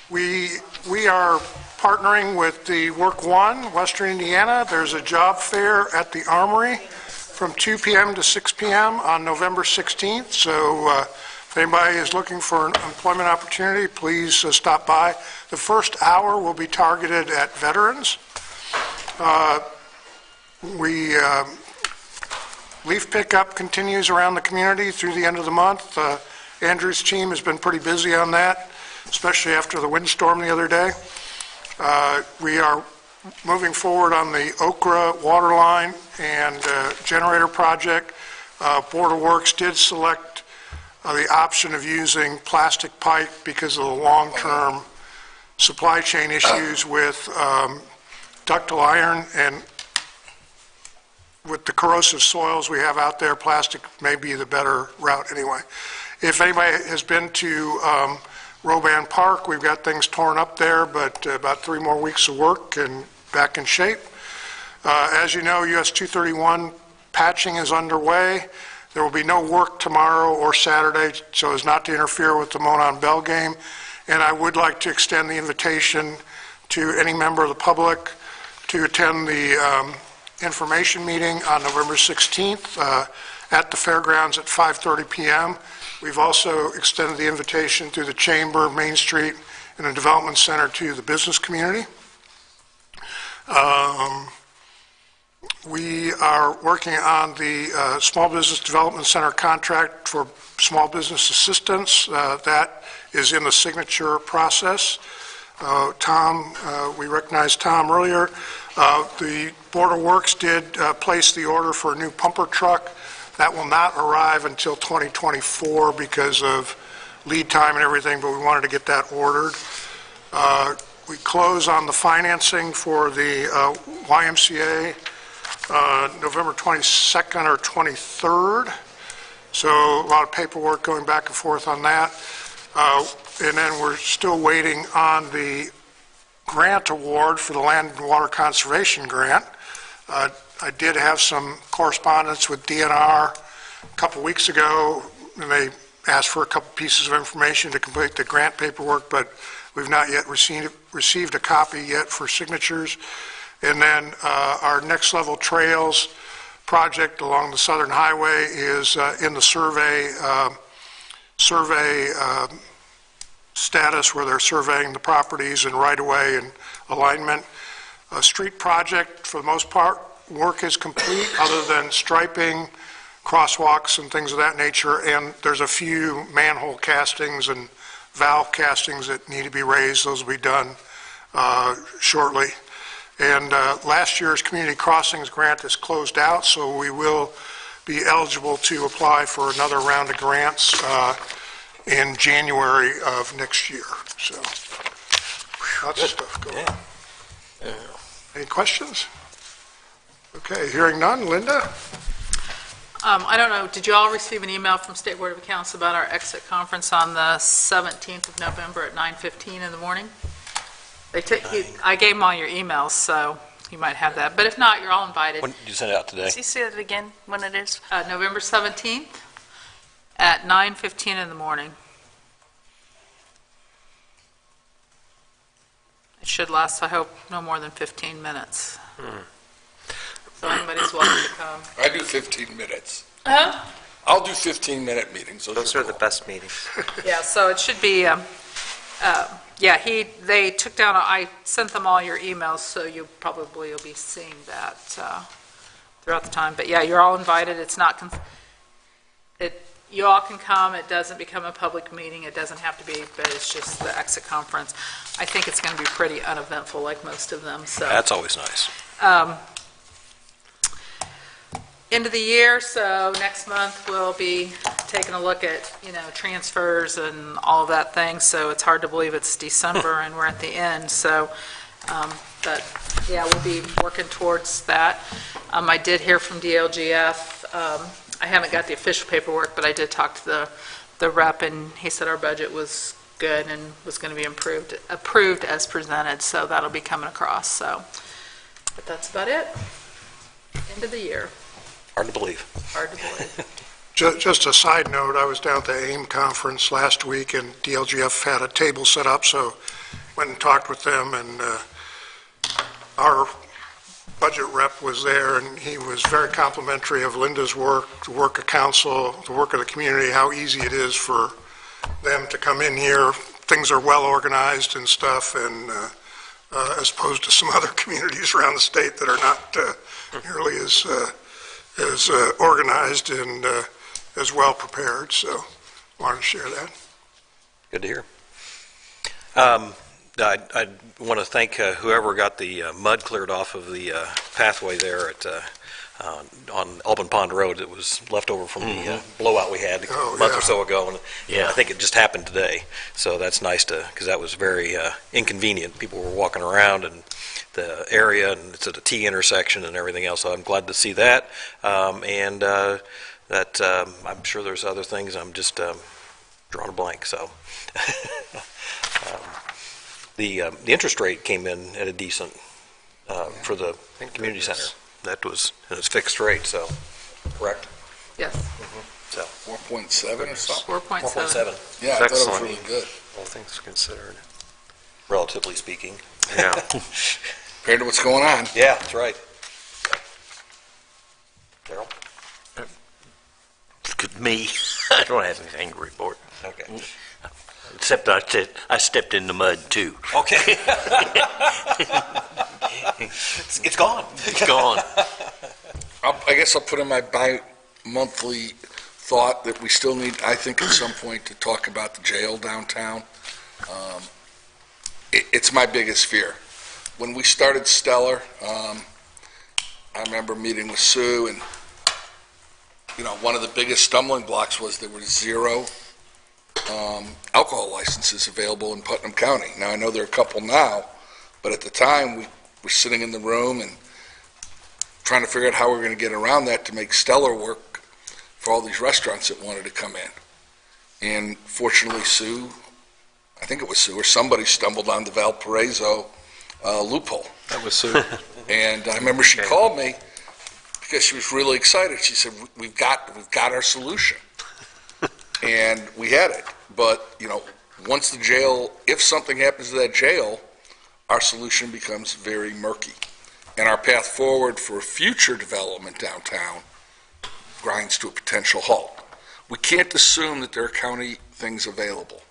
we are partnering with the Work One, Western Indiana. There's a job fair at the Armory from 2 p.m. to 6 p.m. on November 16th. So if anybody is looking for an employment opportunity, please stop by. The first hour will be targeted at veterans. Leaf pickup continues around the community through the end of the month. Andrew's team has been pretty busy on that, especially after the windstorm the other day. We are moving forward on the Okra water line and generator project. Board of Works did select the option of using plastic pipe because of the long-term supply chain issues with ductile iron, and with the corrosive soils we have out there, plastic may be the better route anyway. If anybody has been to Roban Park, we've got things torn up there, but about 3 more weeks of work and back in shape. As you know, US 231 patching is underway. There will be no work tomorrow or Saturday, so as not to interfere with the Monon Bell game. And I would like to extend the invitation to any member of the public to attend the information meeting on November 16th at the fairgrounds at 5:30 p.m. We've also extended the invitation through the Chamber, Main Street, and the Development Center to the business community. We are working on the Small Business Development Center contract for small business assistance. That is in the signature process. Tom, we recognized Tom earlier. The Board of Works did place the order for a new pumper truck. That will not arrive until 2024 because of lead time and everything, but we wanted to get that ordered. We close on the financing for the YMCA November 22nd or 23rd. So a lot of paperwork going back and forth on that. And then we're still waiting on the grant award for the Land and Water Conservation Grant. I did have some correspondence with DNR a couple weeks ago, and they asked for a couple pieces of information to complete the grant paperwork, but we've not yet received a copy yet for signatures. And then our Next Level Trails project along the Southern Highway is in the survey status, where they're surveying the properties and right-of-way and alignment. A street project, for the most part, work is complete, other than striping, crosswalks and things of that nature, and there's a few manhole castings and valve castings that need to be raised. Those will be done shortly. And last year's Community Crossings grant is closed out, so we will be eligible to apply for another round of grants in January of next year. So, lots of stuff going on. Any questions? Okay, hearing none. Linda? I don't know, did you all receive an email from State Board of Accounts about our exit conference on the 17th of November at 9:15 in the morning? I gave them all your emails, so you might have that. But if not, you're all invited. When did you send it out today? Does he say it again when it is? November 17th at 9:15 in the morning. It should last, I hope, no more than 15 minutes. So anybody's welcome to come. I do 15 minutes. Huh? I'll do 15-minute meetings. Those are the best meetings. Yeah, so it should be, they took down, I sent them all your emails, so you probably will be seeing that throughout the time. But yeah, you're all invited. It's not, you all can come. It doesn't become a public meeting. It doesn't have to be, but it's just the exit conference. I think it's going to be pretty uneventful, like most of them, so. That's always nice. End of the year, so next month we'll be taking a look at, transfers and all of that thing, so it's hard to believe it's December and we're at the end, so, but, yeah, we'll be working towards that. I did hear from DLGF, I haven't got the official paperwork, but I did talk to the rep, and he said our budget was good and was going to be approved as presented, so that'll be coming across, so, but that's about it. End of the year. Hard to believe. Hard to believe. Just a side note, I was down at the AIM conference last week, and DLGF had a table set up, so went and talked with them, and our budget rep was there, and he was very complimentary of Linda's work, the work of council, the work of the community, how easy it is for them to come in here. Things are well organized and stuff, and as opposed to some other communities around the state that are not nearly as organized and as well prepared, so wanted to share that. Good to hear. I want to thank whoever got the mud cleared off of the pathway there at on Alban Pond Road. It was left over from the blowout we had a month or so ago, and I think it just happened today. So that's nice because that was very inconvenient. People were walking around and the area, and it's at a T intersection and everything else. So I'm glad to see that, and that I'm sure there's other things. I'm just drawing a blank. So the interest rate came in at a decent for the community center. That was it's fixed rate. So correct. Yes. So 4.7 or something. 4.7. Yeah, I thought it was really good. All things considered. Relatively speaking. Yeah. Compared to what's going on. Yeah, that's right. Darrell? Look at me. I don't have anything to report. Okay. Except I stepped in the mud, too. Okay. It's gone. It's gone. I guess I'll put in my bi-monthly thought that we still need, I think at some point, to talk about the jail downtown. It's my biggest fear. When we started Stellar, I remember meeting with Sue, and one of the biggest stumbling blocks was there were 0 alcohol licenses available in Putnam County. Now, I know there are a couple now, but at the time, we were sitting in the room and trying to figure out how we're going to get around that to make Stellar work for all these restaurants that wanted to come in. And fortunately, Sue, I think it was Sue, or somebody stumbled on the Valparaiso loophole. That was Sue. And I remember she called me because she was really excited. She said, we've got our solution. And we had it. But, once the jail, if something happens to that jail, our solution becomes very murky. And our path forward for future development downtown grinds to a potential halt. We can't assume that there are county things available.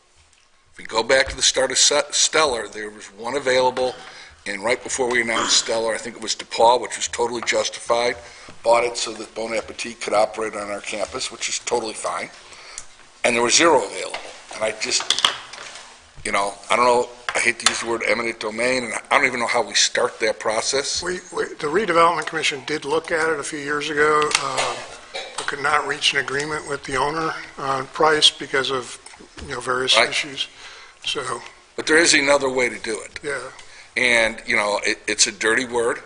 If we go back to the start of Stellar, there was one available, and right before we announced Stellar, I think it was DePaul, which was totally justified, bought it so that Bon Appetit could operate on our campus, which is totally fine. And there was zero available. And I just, I don't know, I hate to use the word eminent domain, and I don't even know how we start that process. The redevelopment commission did look at it a few years ago, but could not reach an agreement with the owner on price because of, various Right. issues. So, But there is another way to do it. yeah. And, it's a dirty word.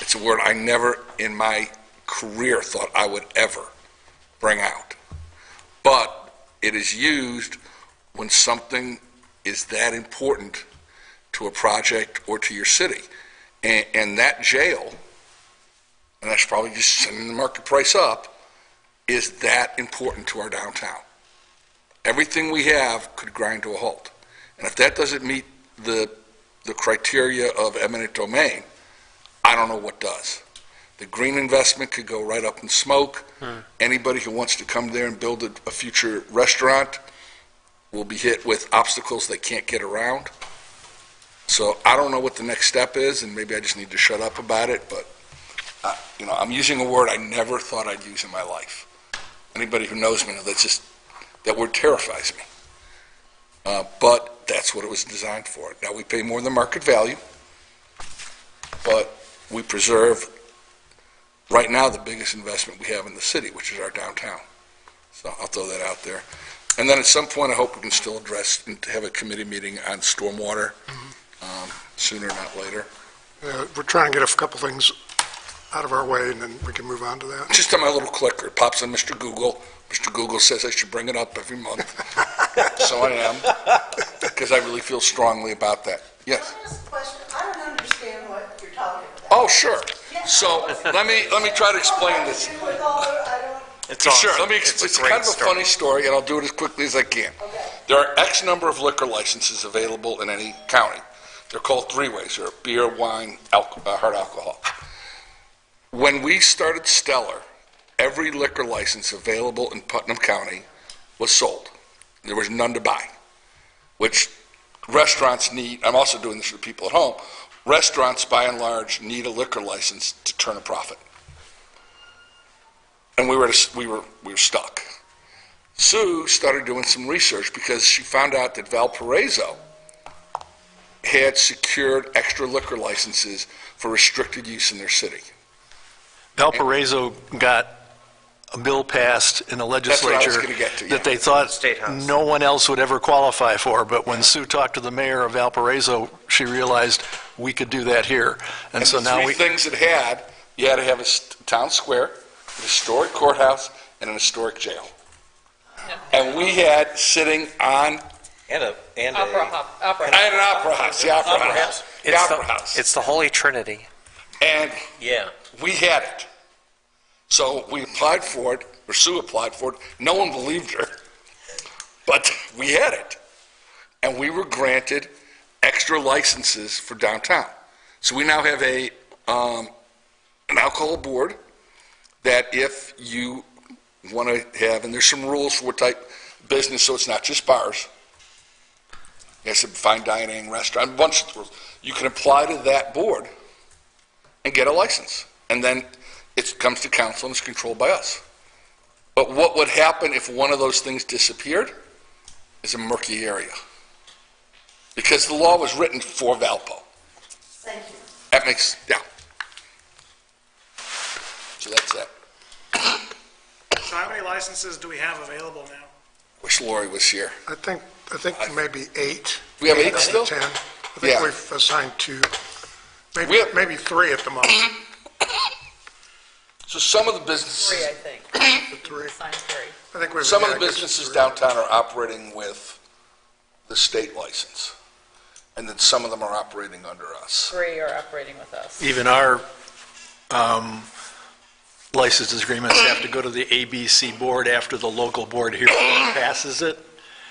It's a word I never in my career thought I would ever bring out. But it is used when something is that important to a project or to your city. And that jail, and that's probably just sending the market price up, is that important to our downtown. Everything we have could grind to a halt. And if that doesn't meet the criteria of eminent domain, I don't know what does. The green investment could go right up in smoke. Anybody who wants to come there and build a future restaurant will be hit with obstacles they can't get around. So I don't know what the next step is, and maybe I just need to shut up about it, but, I'm using a word I never thought I'd use in my life. Anybody who knows me knows that word terrifies me. But that's what it was designed for. Now, we pay more than market value, but we preserve, right now, the biggest investment we have in the city, which is our downtown. So I'll throw that out there. And then at some point, I hope we can still address and have a committee meeting on stormwater, sooner, not later. We're trying to get a couple things out of our way, and then we can move on to that. Just on my little clicker, it pops on Mr. Google. Mr. Google says I should bring it up every month. So I am, because I really feel strongly about that. Yes? Can I ask a question? I don't understand what you're talking about. Oh, sure. So let me try to explain this. Sure, it's kind of a funny story, and I'll do it as quickly as I can. There are X number of liquor licenses available in any county. They're called three-ways, or beer, wine, hard alcohol. When we started Stellar, every liquor license available in Putnam County was sold. There was none to buy, which restaurants need. I'm also doing this for people at home. Restaurants, by and large, need a liquor license to turn a profit. And we were stuck. Sue started doing some research because she found out that Valparaiso had secured extra liquor licenses for restricted use in their city. Valparaiso got a bill passed in the legislature that they thought no one else would ever qualify for, but when Sue talked to the mayor of Valparaiso, she realized we could do that here. And so now three things it had, you had to have a town square, a historic courthouse, and an historic jail. And we had sitting on... And an opera house, the opera house. The opera house. It's the Holy Trinity. And we had it. So we applied for it, or Sue applied for it. No one believed her, but we had it. And we were granted extra licenses for downtown. So we now have an alcohol board that if you want to have, and there's some rules for what type of business, so it's not just bars. Yes, a fine dining restaurant, a bunch of rules. You can apply to that board and get a license. And then it comes to council and it's controlled by us. But what would happen if one of those things disappeared is a murky area. Because the law was written for Valpo. Thank you. That makes, So that's that. So how many licenses do we have available now? Wish Lori was here. I think maybe 8. We have 8 still? 10. I think we've assigned 2. Maybe 3 at the most. So some of the businesses... 3, I think. 3. Assigned 3. I think we've Some of the businesses downtown are operating with the state license. And then some of them are operating under us. 3 are operating with us. even our license agreements have to go to the ABC board after the local board here passes it.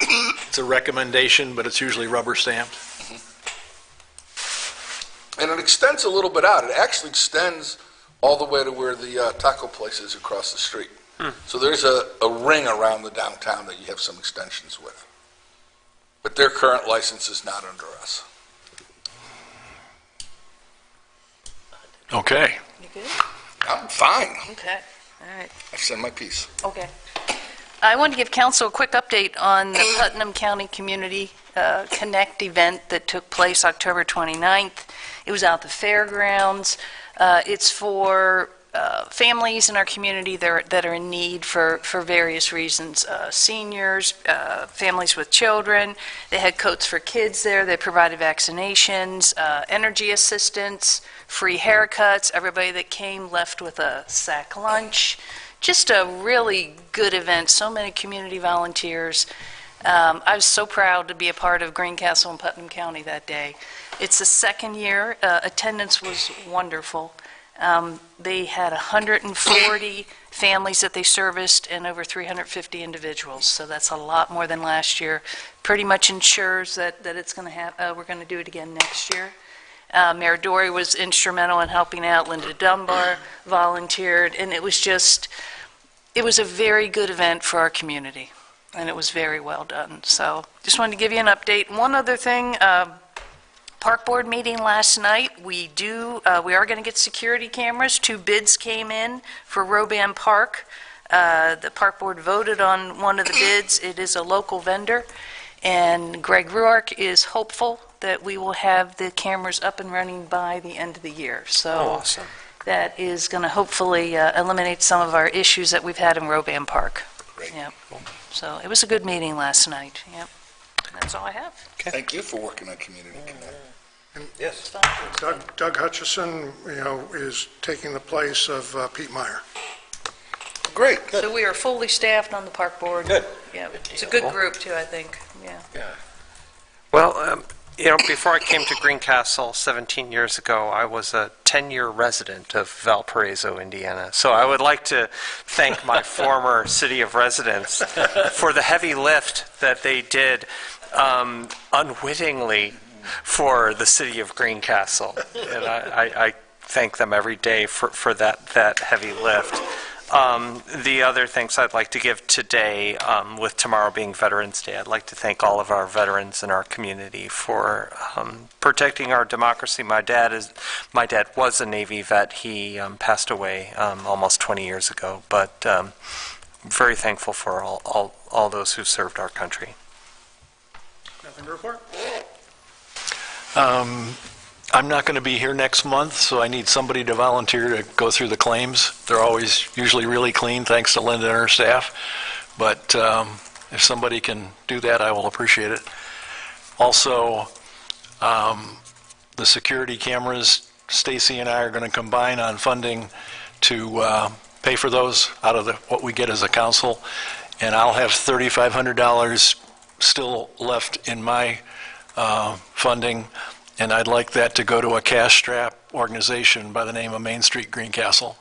It's a recommendation, but it's usually rubber stamped. And it extends a little bit out. It actually extends all the way to where the taco place is across the street. So there's a ring around the downtown that you have some extensions with. But their current license is not under us. Okay. You good? I'm fine. Okay, all right. I've said my piece. Okay. I want to give council a quick update on the Putnam County Community Connect event that took place October 29th. It was out at the fairgrounds. It's for families in our community that are in need for various reasons. Seniors, families with children. They had Coats for Kids there. They provided vaccinations, energy assistance, free haircuts. Everybody that came left with a sack lunch. Just a really good event. So many community volunteers. I was so proud to be a part of Greencastle and Putnam County that day. It's the second year. Attendance was wonderful. They had 140 families that they serviced and over 350 individuals. So that's a lot more than last year. Pretty much ensures that it's going to have. We're going to do it again next year. Mayor Dory was instrumental in helping out. Linda Dunbar volunteered, and it was a very good event for our community, and it was very well done. So just wanted to give you an update. One other thing, Park Board meeting last night. We are going to get security cameras. 2 bids came in for Roban Park. The Park Board voted on one of the bids. It is a local vendor, and Greg Ruark is hopeful that we will have the cameras up and running by the end of the year. So Awesome. that is going to hopefully eliminate some of our issues that we've had in Roban Park. Great. Yep. So it was a good meeting last night. Yep. That's all I have. Thank you for working on Community Connect. Yes. Doug Hutchison, is taking the place of Pete Meyer. Great. So we are fully staffed on the Park Board. Good. Yeah, it's a good group too, I think. Yeah. Well, before I came to Greencastle 17 years ago, I was a 10-year resident of Valparaiso, Indiana. So I would like to thank my former city of residents for the heavy lift that they did unwittingly for the city of Greencastle. And I thank them every day for that heavy lift. The other thanks I'd like to give today, with tomorrow being Veterans Day, I'd like to thank all of our veterans in our community for protecting our democracy. My dad was a Navy vet. He passed away almost 20 years ago, but very thankful for all those who served our country. Nothing to report? I'm not going to be here next month, so I need somebody to volunteer to go through the claims. They're always usually really clean, thanks to Linda and her staff. But if somebody can do that, I will appreciate it. Also, the security cameras, Stacy and I are going to combine on funding to pay for those out of what we get as a council. And I'll have $3,500 still left in my funding. And I'd like that to go to a cash strap organization by the name of Main Street Greencastle.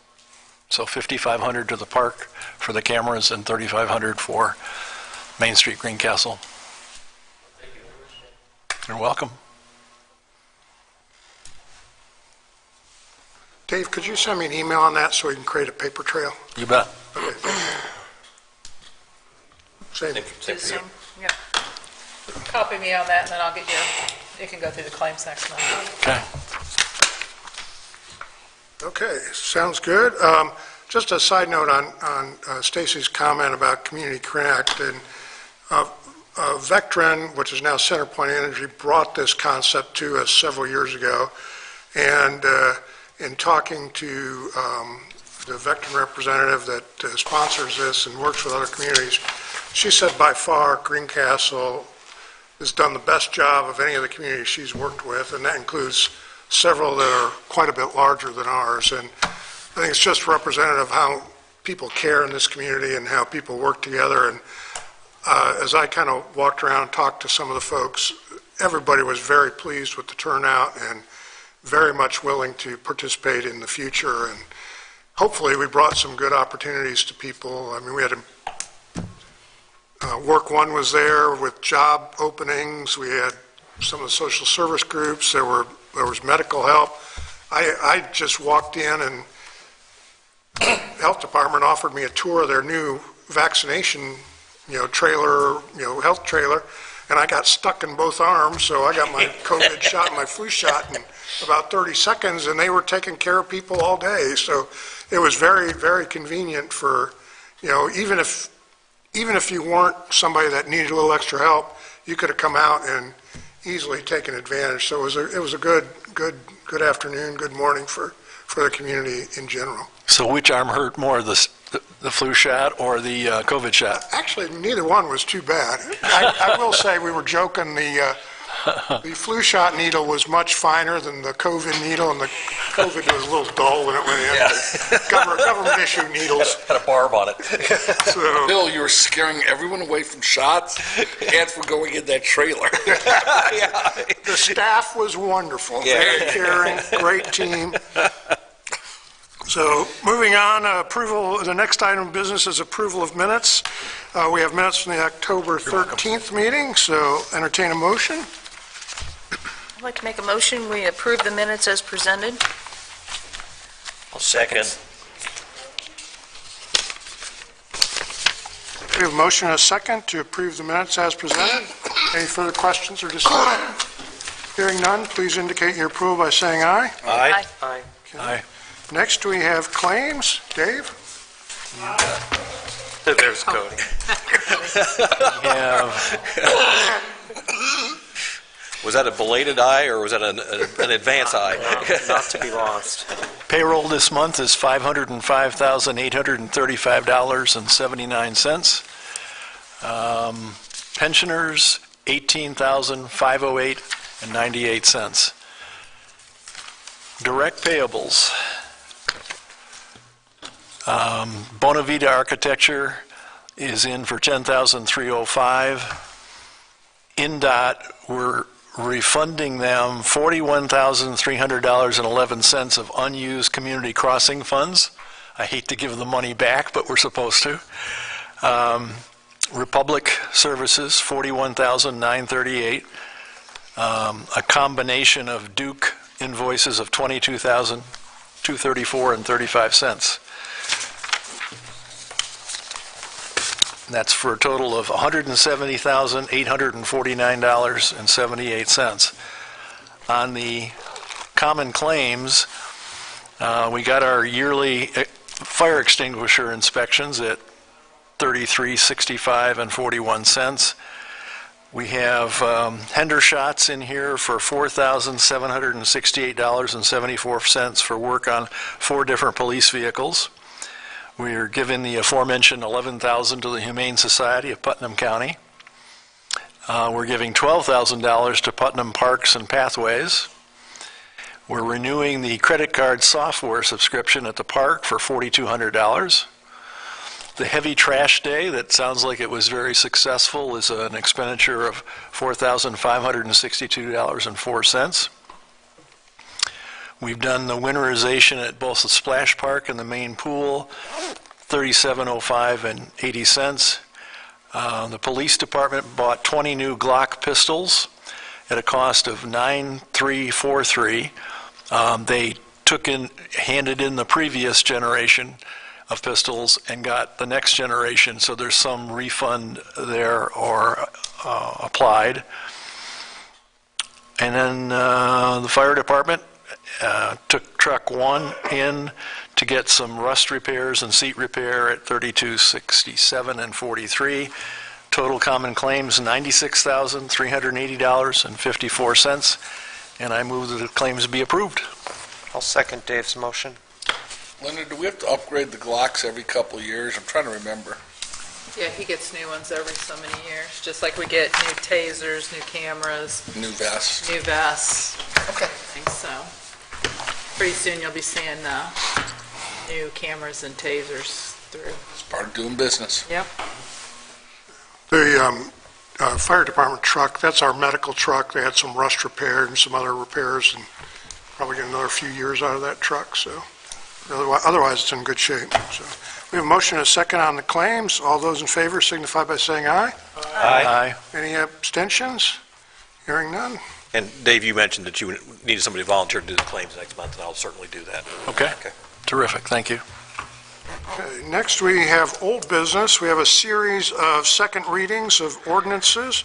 So $5,500 to the park for the cameras and $3,500 for Main Street Greencastle. You're welcome. Dave, could you send me an email on that so we can create a paper trail? You bet. Okay, thank you. Same. Yeah. Copy me on that, and then I'll get you can go through the claims next month. Okay, sounds good. Just a side note on Stacy's comment about Community Connect, and Vectren, which is now CenterPoint Energy, brought this concept to us several years ago, and in talking to the Vectren representative that sponsors this and works with other communities, she said by far Greencastle has done the best job of any of the communities she's worked with, and that includes several that are quite a bit larger than ours. And I think it's just representative of how people care in this community and how people work together. And as I kind of walked around and talked to some of the folks, everybody was very pleased with the turnout and very much willing to participate in the future. And hopefully we brought some good opportunities to people. I mean, we had Work One was there with job openings. We had some of the social service groups. There was medical help. I just walked in and the health department offered me a tour of their new vaccination, trailer, health trailer, and I got stuck in both arms, so I got my COVID shot and my flu shot in about 30 seconds, and they were taking care of people all day. So it was very, very convenient for, even if you weren't somebody that needed a little extra help, you could have come out and easily taken advantage. So it was a good afternoon, good morning for the community in general. So which arm hurt more, the flu shot or the COVID shot? Actually, neither one was too bad. I will say, we were joking, the flu shot needle was much finer than the COVID needle, and the COVID was a little dull when it went in. Yeah. Government issue needles. Had a barb on it. So, Bill, you were scaring everyone away from shots and from going in that trailer. the staff was wonderful, Yeah. very caring, great team. So moving on, approval. The next item of business is approval of minutes. We have minutes from the October 13th meeting, so entertain a motion. I'd like to make a motion, we approve the minutes as presented. I'll second. We have a motion and a second to approve the minutes as presented. Any further questions or discussion? Hearing none, please indicate your approval by saying aye. Aye. Aye. Aye. Next, we have claims. Dave? There's Cody. Yeah. Was that a belated aye, or was that an advance aye? Not to be lost. Payroll this month is $505,835.79. Pensioners, $18,508.98. Direct payables. Bonavita Architecture is in for $10,305. INDOT, we're refunding them $41,300.11 of unused community crossing funds. I hate to give the money back, but we're supposed to. Republic Services, $41,938. A combination of Duke invoices of $22,234.35. That's for a total of $170,849.78. On the common claims, we got our yearly fire extinguisher inspections at $33.65.41. We have Hendershots in here for $4,768.74 for work on 4 different police vehicles. We are giving the aforementioned $11,000 to the Humane Society of Putnam County. We're giving $12,000 to Putnam Parks and Pathways. We're renewing the credit card software subscription at the park for $4,200. The heavy trash day, that sounds like it was very successful, is an expenditure of $4,562.04. We've done the winterization at both the splash park and the main pool, $37.05.80. The police department bought 20 new Glock pistols at a cost of $9,343. They handed in the previous generation of pistols and got the next generation, so there's some refund there or applied. And then the fire department took truck 1 in to get some rust repairs and seat repair at $32.67.43. Total common claims $96,380.54, and I move that the claims be approved. I'll second Dave's motion. Linda, do we have to upgrade the Glocks every couple of years? I'm trying to remember. Yeah, he gets new ones every so many years, just like we get new tasers, new cameras, New vests. new vests. Okay. I think so. Pretty soon you'll be seeing new cameras and tasers through. It's part of doing business. Yep. The fire department truck, that's our medical truck. They had some rust repaired and some other repairs, and probably get another few years out of that truck, so Otherwise, it's in good shape. So we have a motion and a second on the claims. All those in favor signify by saying aye. Aye. Any abstentions? Hearing none. And Dave, you mentioned that you needed somebody to volunteer to do the claims next month, and I'll certainly do that. Okay. Terrific, thank you. Okay, next, we have old business. We have a series of second readings of ordinances.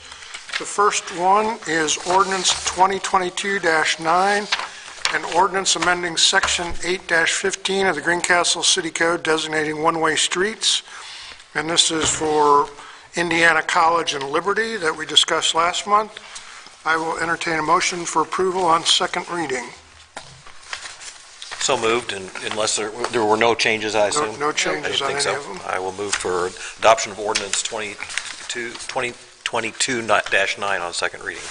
The first one is ordinance 2022-9, an ordinance amending section 8-15 of the Greencastle City Code designating one-way streets. And this is for Indiana College and Liberty that we discussed last month. I will entertain a motion for approval on second reading. So moved, and unless there were no changes, I assume? No changes on I didn't any think of so. them. I will move for adoption of ordinance 2022-9 on second reading.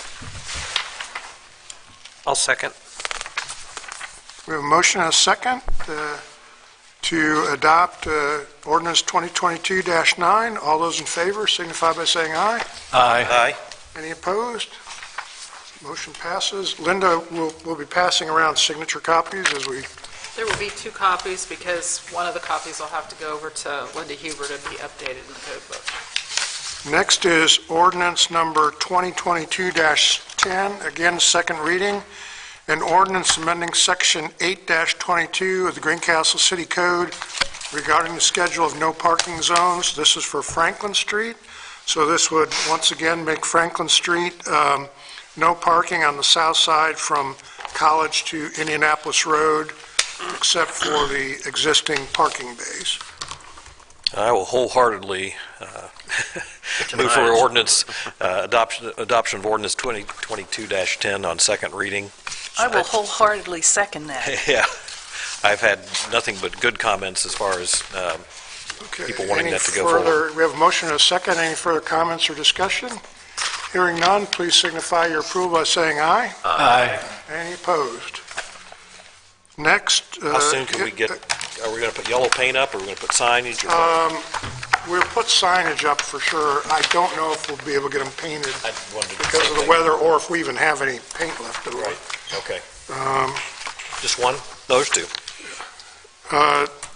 I'll second. We have a motion and a second to adopt ordinance 2022-9. All those in favor signify by saying aye. Aye. Any opposed? Motion passes. Linda will be passing around signature copies as we... There will be 2 copies because one of the copies will have to go over to Linda Huber to be updated in the code book. Next is ordinance number 2022-10, again, second reading. An ordinance amending section 8-22 of the Greencastle City Code regarding the schedule of no parking zones. This is for Franklin Street. So this would once again make Franklin Street no parking on the south side from College to Indianapolis Road, except for the existing parking bays. I will wholeheartedly move for ordinance, adoption of ordinance 2022-10 on second reading. I will wholeheartedly second that. Yeah, I've had nothing but good comments as far as Okay. people wanting Any that to go further- forward. We have a motion and a second. Any further comments or discussion? Hearing none, please signify your approval by saying aye. Aye. Any opposed? Next... How soon can we get, are we going to put yellow paint up, or are we going to put signage? Or what? We'll put signage up for sure. I don't know if we'll be able to get them painted I wanted to do because same of the thing. weather, or if we even have any paint left at all. Right, okay. Just one? Those 2?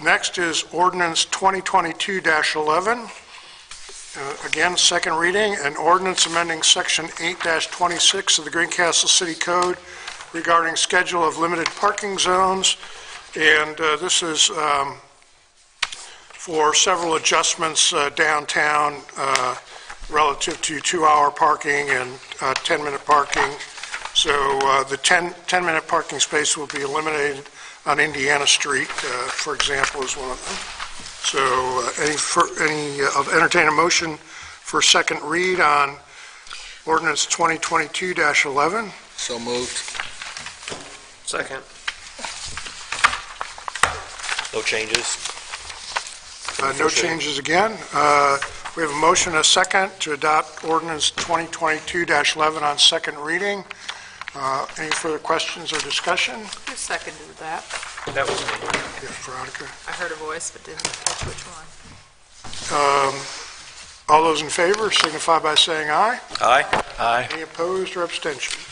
Next is ordinance 2022-11. Again, second reading, an ordinance amending section 8-26 of the Greencastle City Code regarding schedule of limited parking zones. And this is for several adjustments downtown relative to 2-hour parking and 10-minute parking. So the 10-minute parking space will be eliminated on Indiana Street, for example, is one of them. So I'll entertain a motion for second read on ordinance 2022-11. So moved. Second. No changes? No changes again. We have a motion and a second to adopt ordinance 2022-11 on second reading. Any further questions or discussion? Who seconded that? That was me. Yeah, Veronica. I heard a voice but didn't catch which one. All those in favor signify by saying aye. Aye. Aye. Any opposed or abstentions?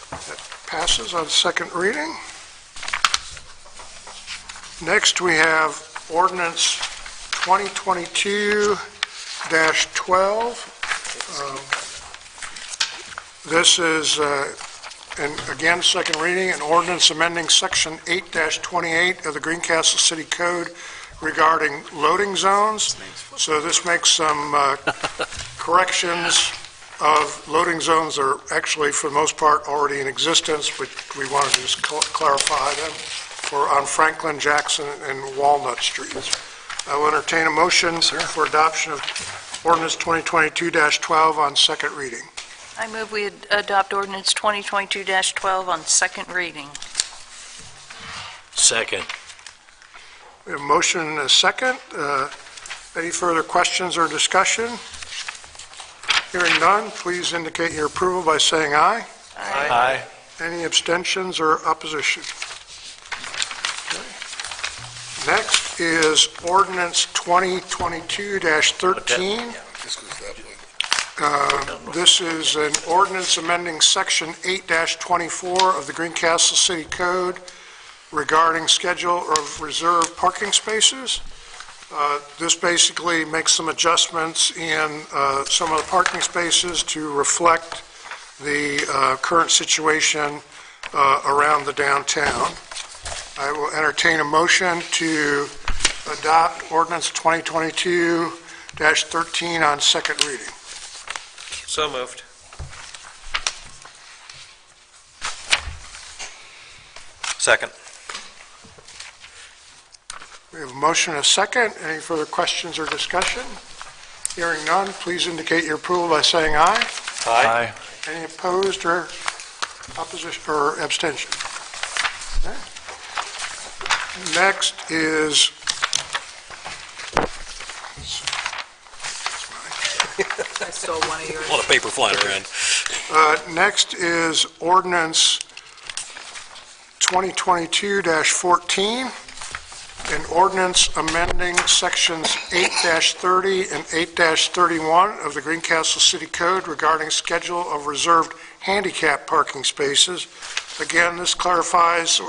That passes on second reading. Next, we have ordinance 2022-12. This is, and again, second reading, an ordinance amending section 8-28 of the Greencastle City Code regarding loading zones. So this makes some corrections of loading zones that are actually, for the most part, already in existence, but we wanted to just clarify them on Franklin, Jackson, and Walnut Streets. I will entertain a motion for adoption of ordinance 2022-12 on second reading. I move we adopt ordinance 2022-12 on second reading. Second. We have a motion and a second. Any further questions or discussion? Hearing none, please indicate your approval by saying aye. Aye. Any abstentions or opposition? Okay. Next is ordinance 2022-13. This goes that way. This is an ordinance amending section 8-24 of the Greencastle City Code regarding schedule of reserved parking spaces. This basically makes some adjustments in some of the parking spaces to reflect the current situation around the downtown. I will entertain a motion to adopt ordinance 2022-13 on second reading. So moved. Second. We have a motion and a second. Any further questions or discussion? Hearing none, please indicate your approval by saying aye. Aye. Any opposed or opposition or abstention? Okay. Next is I stole one of yours. A lot of paper flying around. next is ordinance 2022-14, an ordinance amending sections 8-30 and 8-31 of the Greencastle City Code regarding schedule of reserved handicap parking spaces. Again, this clarifies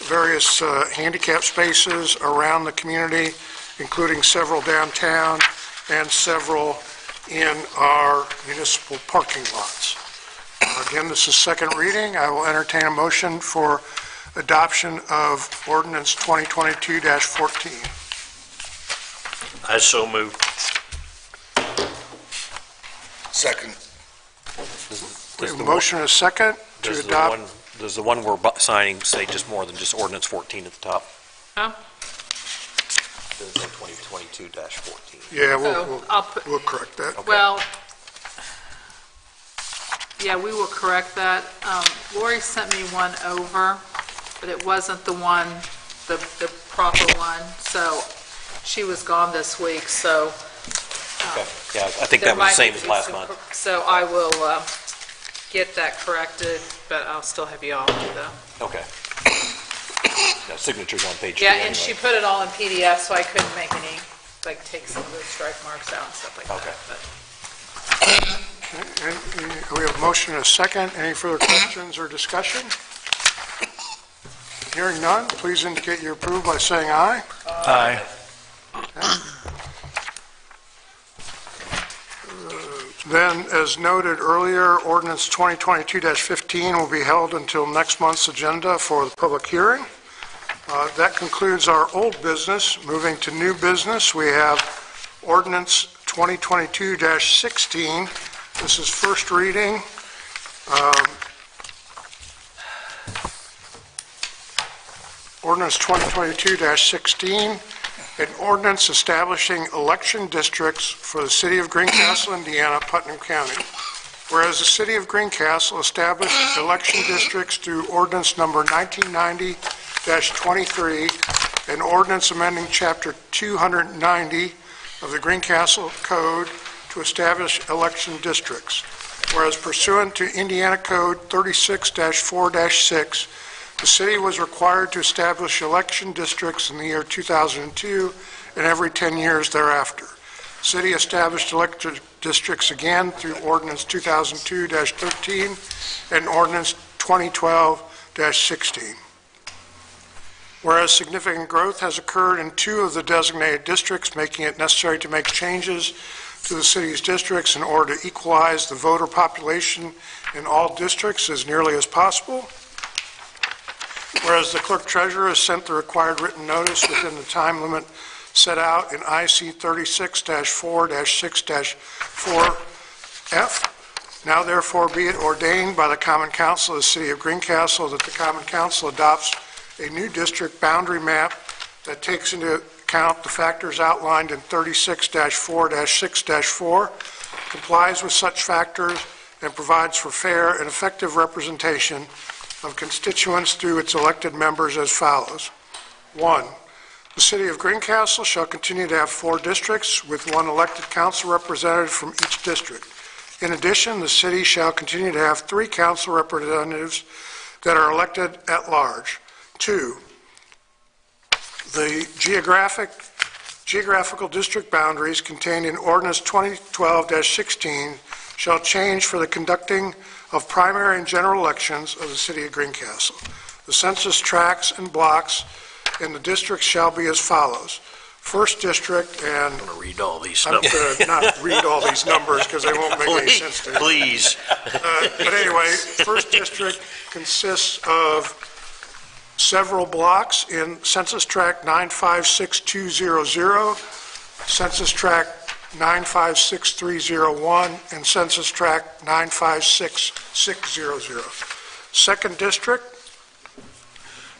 various handicap spaces around the community, including several downtown and several in our municipal parking lots. Again, this is second reading. I will entertain a motion for adoption of ordinance 2022-14. I so moved. Second. We have a motion and a second to Does the adopt. does the one we're signing say just more than just ordinance 14 at the top? Oh. Does it say 2022-14? Yeah, I'll put- we'll correct that. Well, yeah, we will correct that. Lori sent me one over, but it wasn't the one, the proper one, so she was gone this week, so. Okay, yeah, I think there that was the might same as be last some month. So I will get that corrected, but I'll still have you all do that. Okay. Yeah, signatures on page 2 Yeah, anyway. and she put it all in PDF, so I couldn't make any, like, take some of those strike marks out and stuff like that. Okay. But And we have a motion and a second. Any further questions or discussion? Hearing none, please indicate your approval by saying aye. Aye. Then, as noted earlier, ordinance 2022-15 will be held until next month's agenda for the public hearing. That concludes our old business. Moving to new business, we have ordinance 2022-16. This is first reading. Ordinance 2022-16, an ordinance establishing election districts for the city of Greencastle, Indiana, Putnam County. Whereas the city of Greencastle established election districts through ordinance number 1990-23, an ordinance amending chapter 290 of the Greencastle Code to establish election districts. Whereas pursuant to Indiana Code 36-4-6, the city was required to establish election districts in the year 2002 and every 10 years thereafter. The city established election districts again through ordinance 2002-13 and ordinance 2012-16. Whereas significant growth has occurred in 2 of the designated districts, making it necessary to make changes to the city's districts in order to equalize the voter population in all districts as nearly as possible. Whereas the clerk treasurer has sent the required written notice within the time limit set out in IC 36-4-6-4F. Now therefore be it ordained by the Common Council of the City of Greencastle that the Common Council adopts a new district boundary map that takes into account the factors outlined in 36-4-6-4, complies with such factors, and provides for fair and effective representation of constituents through its elected members as follows. 1, the City of Greencastle shall continue to have 4 districts with 1 elected council representative from each district. In addition, the city shall continue to have 3 council representatives that are elected at large. 2, the geographical district boundaries contained in ordinance 2012-16 shall change for the conducting of primary and general elections of the City of Greencastle. The census tracts and blocks in the district shall be as follows. First district, and I'm going to read all these I'm numbers. going to not read all these numbers because they won't make any sense to you. Please. But anyway, first district consists of several blocks in Census Tract 956200, Census Tract 956301, and Census Tract 956600. Second district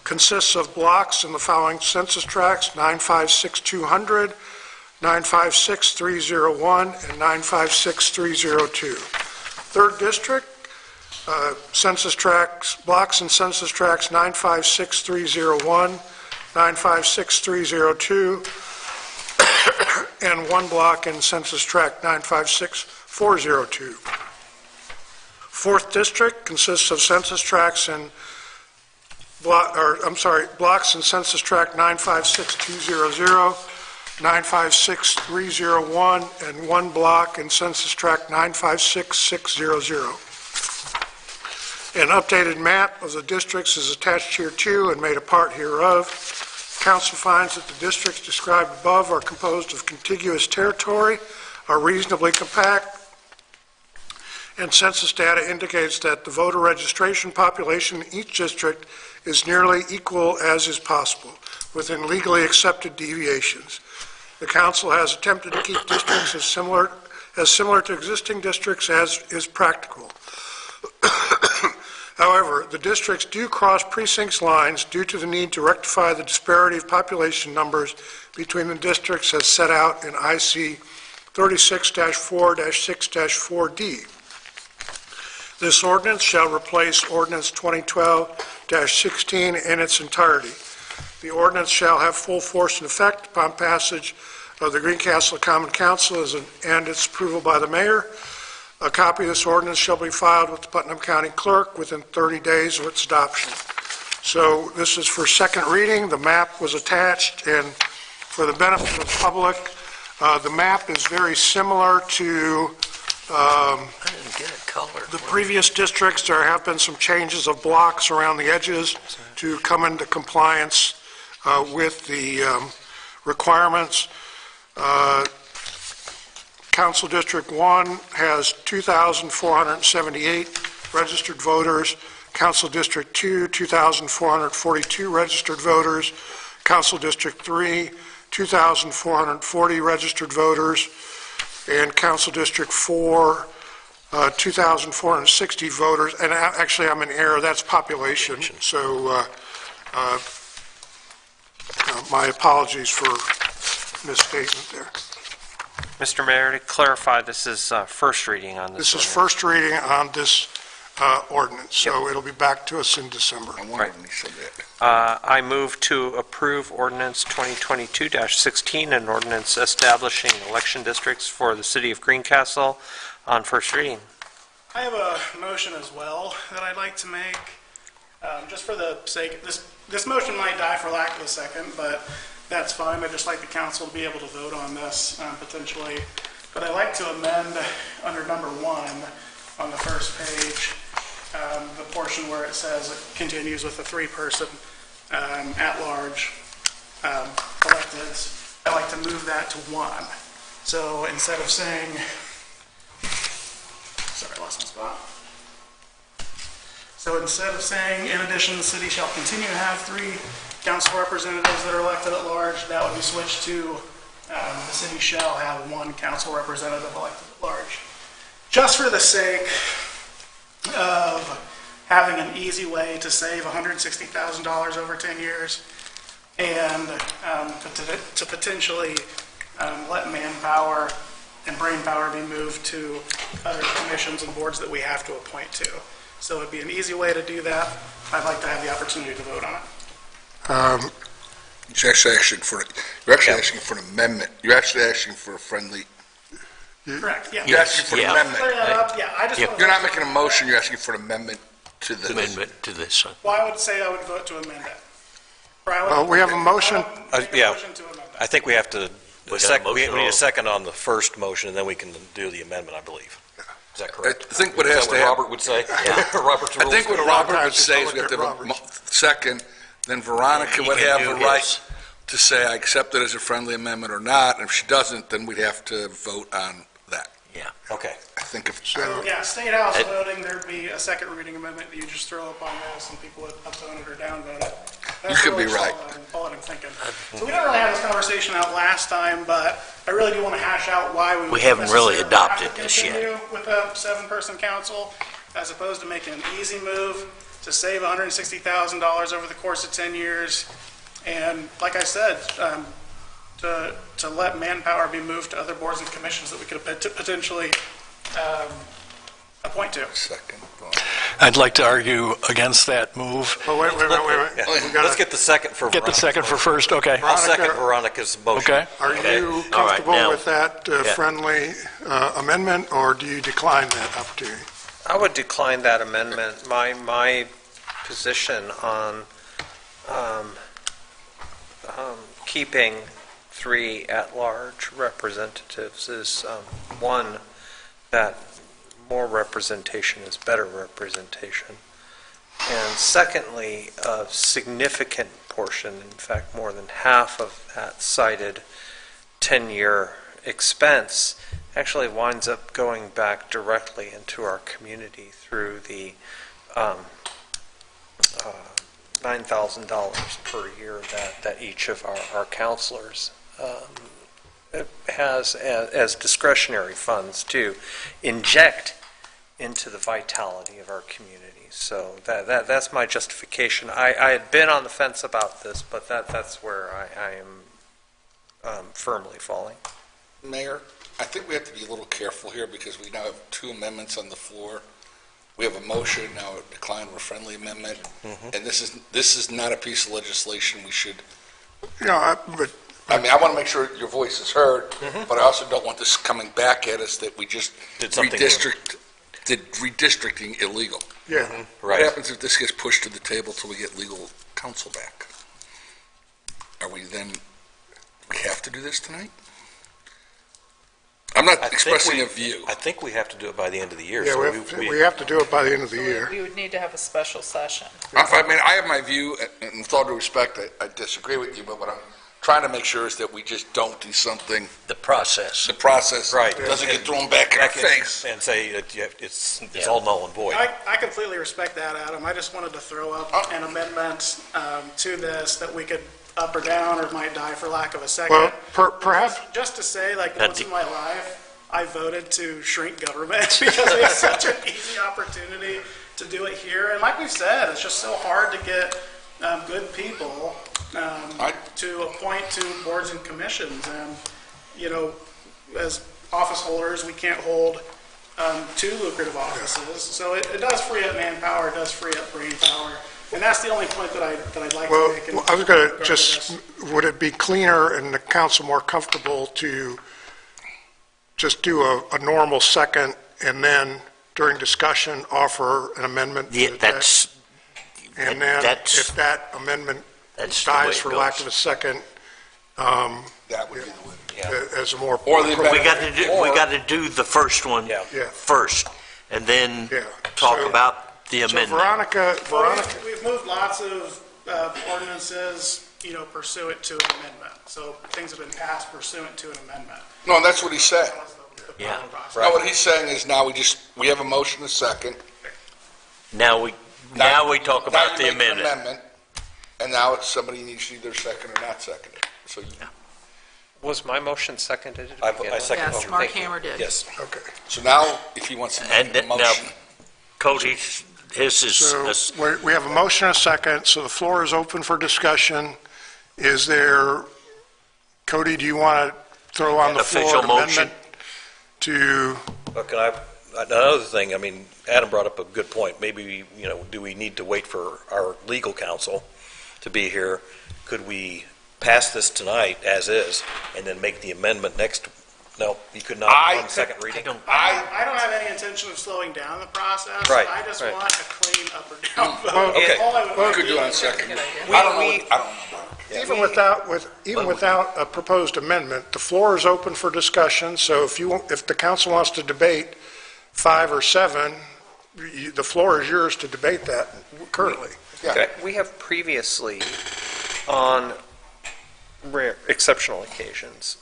consists of blocks in the following census tracts: 956200, 956301, and 956302. Third district, census tracts, blocks in census tracts 956301, 956302, and one block in census tract 956402. Fourth district consists of census tracts and blocks in census tract 956200, 956301, and one block in census tract 956600. An updated map of the districts is attached here too and made a part hereof. Council finds that the districts described above are composed of contiguous territory, are reasonably compact, and census data indicates that the voter registration population in each district is nearly equal as is possible, within legally accepted deviations. The council has attempted to keep districts as similar to existing districts as is practical. However, the districts do cross precincts lines due to the need to rectify the disparity of population numbers between the districts as set out in IC 36-4-6-4D. This ordinance shall replace Ordinance 2012-16 in its entirety. The ordinance shall have full force and effect upon passage of the Greencastle Common Council and its approval by the mayor. A copy of this ordinance shall be filed with the Putnam County Clerk within 30 days of its adoption. So this is for second reading. The map was attached, and for the benefit of the public, the map is very similar to the previous districts. There have been some changes of blocks around the edges to come into compliance with the requirements. Council District 1 has 2,478 registered voters. Council District 2, 2,442 registered voters. Council District 3, 2,440 registered voters. And Council District 4, 2,460 voters. And actually, I'm in error. That's population. So my apologies for misstatement there. Mr. Mayor, to clarify, this is first reading on this. This is first reading on this ordinance, so it'll be back to us in December. I wondered when he said that. I move to approve ordinance 2022-16, an ordinance establishing election districts for the city of Greencastle on first reading. I have a motion as well that I'd like to make, just for the sake, this motion might die for lack of a second, but that's fine. I'd just like the council to be able to vote on this potentially. But I'd like to amend under number 1 on the first page, the portion where it says it continues with the 3-person at-large electeds. I'd like to move that to 1. So instead of saying, sorry, I lost my spot. So instead of saying, in addition, the city shall continue to have 3 council representatives that are elected at large, that would be switched to the city shall have 1 council representative elected at large. Just for the sake of having an easy way to save $160,000 over 10 years and to potentially let manpower and brainpower be moved to other commissions and boards that we have to appoint to. So it'd be an easy way to do that. I'd like to have the opportunity to vote on it. You're actually asking for an amendment. You're actually asking for a friendly. Correct. Yeah. You're asking for an amendment. Clear that up. Yeah. I just want to You're not making a motion. You're asking for an amendment to the Amendment to this. Well, I would say I would vote to amend it. We have a motion. Yeah. Motion to amend it. I think we have to, We got a we motion need a on- second on the first motion, and then we can do the amendment, I believe. Is that correct? I think what Is has that to what happen. Robert would say? Robert's I rules. think what A lot of Robert would times you say is look we have at to have a Robert's. second, then Veronica He would can have do the right his. to say, I accept it as a friendly amendment or not, and if she doesn't, then we'd have to vote on that. Okay. I think if, Yeah, State House It- voting, there'd be a second reading amendment that you just throw up on this, and people would upvote it or downvote it. You could be right. All that I'm thinking. So we didn't really have this conversation out last time, but I really do want to hash out why we. We haven't really necessarily adopted have to this yet. continue with a 7-person council, as opposed to making an easy move to save $160,000 over the course of 10 years. And like I said, to let manpower be moved to other boards and commissions that we could potentially appoint to. second. I'd like to argue against that move. Oh, wait. Yeah. We Let's gotta- get the second for Get the Veronica's second for motion. first, okay. I'll second Veronica- Veronica's motion. Okay. Are Okay. you All right, comfortable now- with that friendly amendment, or do you decline that opportunity? I would decline that amendment. My position on keeping 3 at-large representatives is, one, that more representation is better representation. And secondly, a significant portion, in fact, more than half of that cited 10-year expense actually winds up going back directly into our community through the $9,000 per year that each of our counselors has as discretionary funds to inject into the vitality of our community. So that's my justification. I had been on the fence about this, but that's where I am firmly falling. Mayor, I think we have to be a little careful here because we now have 2 amendments on the floor. We have a motion, now a decline or a friendly amendment, and this is not a piece of legislation we should, But I mean, I want to make sure your voice is heard, but I also don't want this coming back at us that we just Did something new. did redistricting illegal. yeah, What Right. happens if this gets pushed to the table till we get legal counsel back? Are we then, we have to do this tonight? I'm not I think expressing we- a view. I think we have to do it by the end of the year. yeah, so we have to do it by the end of the year. We would need to have a special session. I mean, I have my view, and with all due respect, I disagree with you, but what I'm trying to make sure is that we just don't do something, The process. the process Right. doesn't get thrown back in our Back in face. and say that it's all null and void. I completely respect that, Adam. I just wanted to throw up an amendment to this that we could up or down, or might die for lack of a second. Well, perhaps, Just to say, like, once in my life, I voted to shrink government because we have such an easy opportunity to do it here. And like we said, it's just so hard to get good people to appoint to boards and commissions. And, you know, as office holders, we can't hold 2 lucrative offices. So it does free up manpower, it does free up brain power. And that's the only point that I'd like well, to make. in I was going to regard just, this. would it be cleaner and the council more comfortable to just do a normal second and then during discussion offer an amendment? Yeah, to that? that's, And then that's- if that amendment that's the way dies it for lack goes. of a second, That would be the way. as a more. Or the We got to do the first one Yeah. Yeah. first, and then Yeah. talk So- about the So amendment. Veronica, We've moved lots of ordinances, you know, pursuant to an amendment. So things have been passed pursuant to an amendment. No, and that's what he's saying. That was the Yeah. problem process. No, what he's saying is now we have a motion, a second. Now we talk about the Now you make an amendment. And now it's somebody needs to either second or not second it. So Was my motion seconded to I begin with? second. Yes, Mark Hammer did. Yes. okay. So now, if he wants to And make a now, motion, Cody, his is, So we have a motion and a second, so the floor is open for discussion. Is there, Cody, do you want to throw on the floor Official an motion. amendment to, Another thing, I mean, Adam brought up a good point. Maybe, do we need to wait for our legal counsel to be here? Could we pass this tonight as is and then make the amendment next? No, you could not on second reading? I don't have any intention of slowing down the process. Right, I just right. want a clean up or down vote. Well, okay. All I would we like could to do it on is- second. I don't know. even without a proposed amendment, the floor is open for discussion, so if the council wants to debate 5 or 7, the floor is yours to debate that currently. Yeah. We have previously, on rare, exceptional occasions,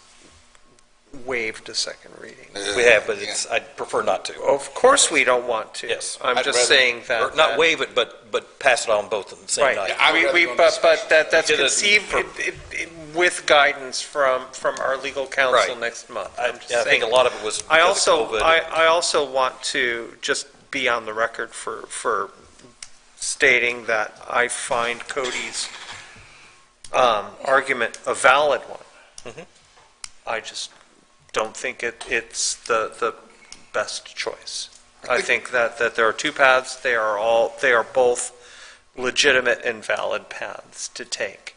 waived a second reading. We have, but I'd prefer not to. Of course, we don't want to. Yes. I'm I'd just rather- saying that. Or not waive it, but pass it on both on the same Right. night. I would rather go on But that's Did it conceived for- with guidance from our legal counsel Right. next month. I I'm just think saying. a lot of it was I because also, of COVID. I also want to just be on the record for stating that I find Cody's argument a valid one. Mhm. I just don't think it's the best choice. I think that there are two paths. They are both legitimate and valid paths to take.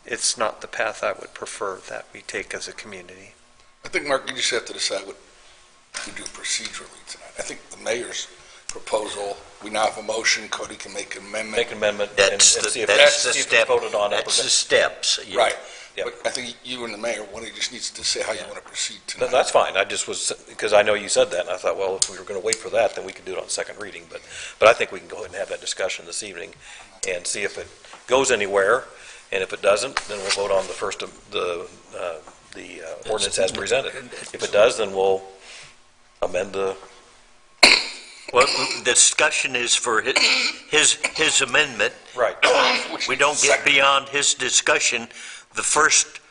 It's not the path I would prefer that we take as a community. I think, Mark, you just have to decide what we do procedurally tonight. I think the mayor's proposal, we now have a motion, Cody can make an amendment. Make an amendment and That's see if that's the it's step. voted on. That's the steps. Yeah. Right. Yep. But I think you and the mayor, one of you just needs to say how you want to proceed tonight. That's fine. I just was, because I know you said that, and I thought, well, if we were going to wait for that, then we could do it on second reading. But I think we can go ahead and have that discussion this evening and see if it goes anywhere. And if it doesn't, then we'll vote on the first, the ordinance as presented. If it does, then we'll amend the, Well, the discussion is for his amendment. right. We don't get beyond his discussion. The first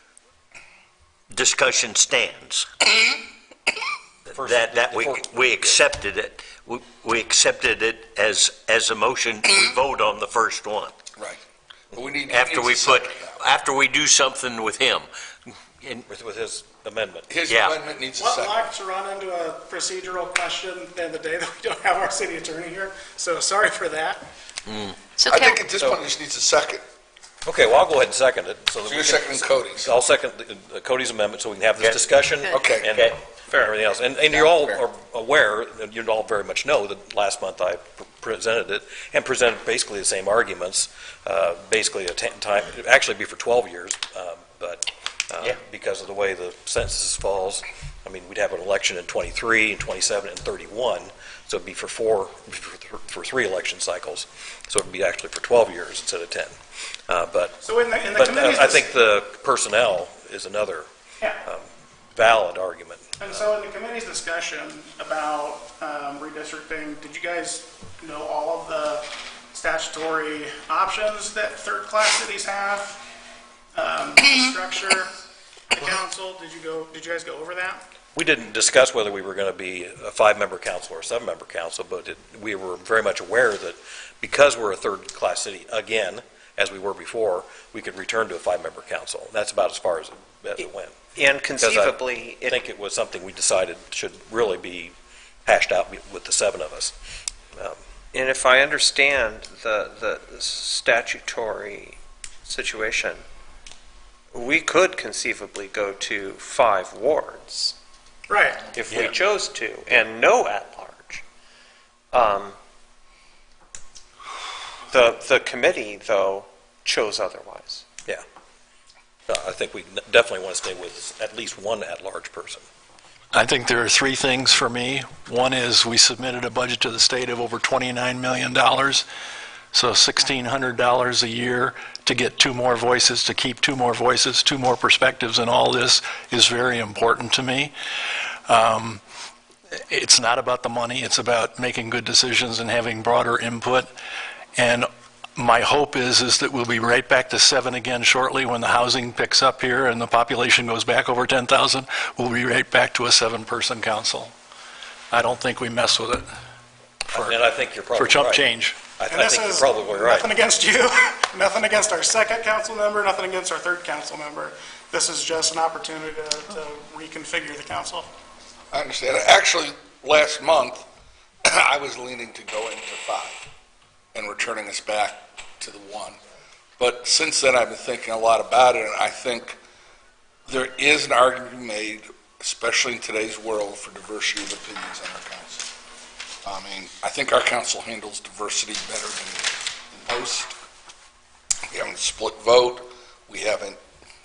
discussion stands. That we accepted it. We accepted it as a motion. We vote on the first one. Right. But we need. After we we need to put, settle that. after we do something with him. With his amendment. His Yeah. amendment needs a Well, second. like to run into a procedural question in the day that we don't have our city attorney here, so sorry for that. So I can, think at this point, it just needs a second. Okay, well, I'll go ahead and second it. So that So we you're can- seconding Cody's. I'll second Cody's amendment so we can have this discussion. Okay. And Okay. everything else. And you all Fair. are aware, and you all very much know, that last month I presented it and presented basically the same arguments, basically time, it'd actually be for 12 years, but because of the way the census falls, I mean, we'd have an election in 23, and 27, and 31, so it'd be for three election cycles. So it'd be actually for 12 years instead of 10. So in the But committee's. I think the personnel is another Yeah. valid argument. And so in the committee's discussion about redistricting, did you guys know all of the statutory options that third-class cities have? The structure, the council, did you guys go over that? We didn't discuss whether we were going to be a 5-member council or a 7-member council, but we were very much aware that because we're a third-class city, again, as we were before, we could return to a 5-member council. That's about as far as it went. And conceivably, I think it was something we decided should really be hashed out with the 7 of us. and if I understand the statutory situation, we could conceivably go to 5 wards Right. if we chose to, and no at-large. The committee, though, chose otherwise. I think we definitely want to stay with at least one at-large person. I think there are 3 things for me. One is we submitted a budget to the state of over $29 million, so $1,600 a year to get 2 more voices, to keep 2 more voices, 2 more perspectives, and all this is very important to me. It's not about the money, it's about making good decisions and having broader input. And my hope is that we'll be right back to 7 again shortly when the housing picks up here and the population goes back over 10,000. We'll be right back to a 7-person council. I don't think we mess with it And I think you're probably for right. chump change. I And this think you're is probably right. nothing against you, nothing against our second council member, nothing against our third council member. This is just an opportunity to reconfigure the council. I understand. Actually, last month, I was leaning to go into 5 and returning us back to the 1. But since then, I've been thinking a lot about it, and I think there is an argument to be made, especially in today's world, for diversity of opinions on our council. I mean, I think our council handles diversity better than most. We haven't split vote. We haven't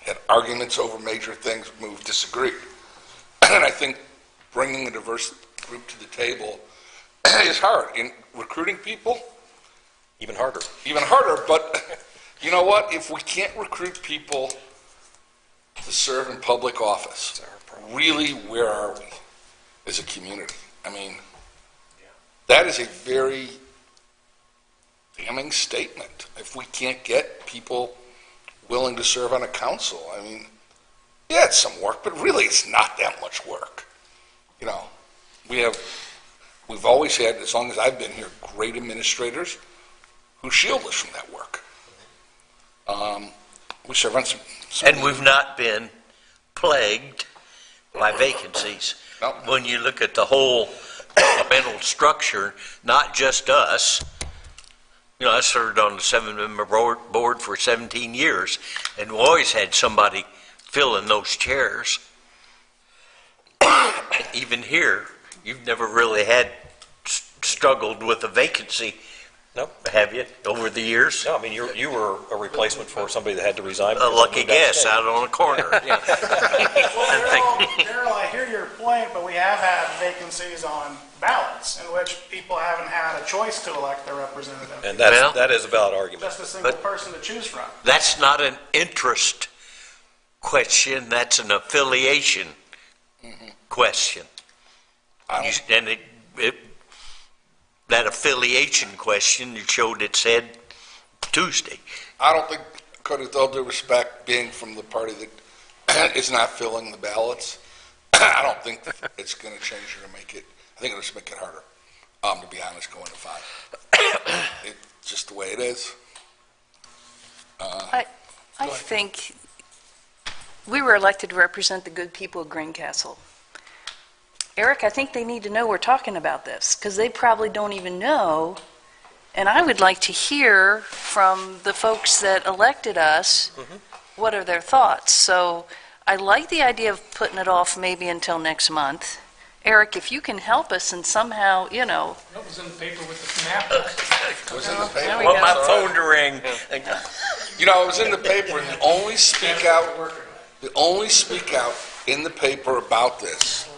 had arguments over major things. We've disagreed. And I think bringing a diverse group to the table is hard. In recruiting people, Even harder. even harder, but you know what? If we can't recruit people to serve in public office, really, where are we as a community? I mean, that is a very damning statement. If we can't get people willing to serve on a council, I mean, yeah, it's some work, but really it's not that much work. You know, we've always had, as long as I've been here, great administrators who shield us from that work. We serve on some And we've not been plagued by vacancies. No. When you look at the whole governmental structure, not just us, you know, I served on the 7-member board for 17 years, and we always had somebody filling those chairs. Even here, you've never really had struggled with a vacancy. Nope. Have you, over the years? No, I mean, you were a replacement for somebody that had to resign. A lucky guess out on a corner. Well, Daryl, I hear your point, but we have had vacancies on ballots in which people haven't had a choice to elect their representative. And Well- that is a valid argument. Just a single person to choose from. That's not an interest question, that's an affiliation question. And that affiliation question, you showed it said Tuesday. I don't think, with all due respect, being from the party that is not filling the ballots, I don't think it's going to change or make it, I think it'll just make it harder, to be honest, going to 5. It's just the way it is. I think we were elected to represent the good people of Greencastle. Eric, I think they need to know we're talking about this, because they probably don't even know, and I would like to hear from the folks that elected us, what are their thoughts. So I like the idea of putting it off maybe until next month. Eric, if you can help us and somehow, you know. It was in the paper with the map. It was in the There paper. we Want go. my phone to ring. You know, it was in the paper, and the only speak out in the paper about this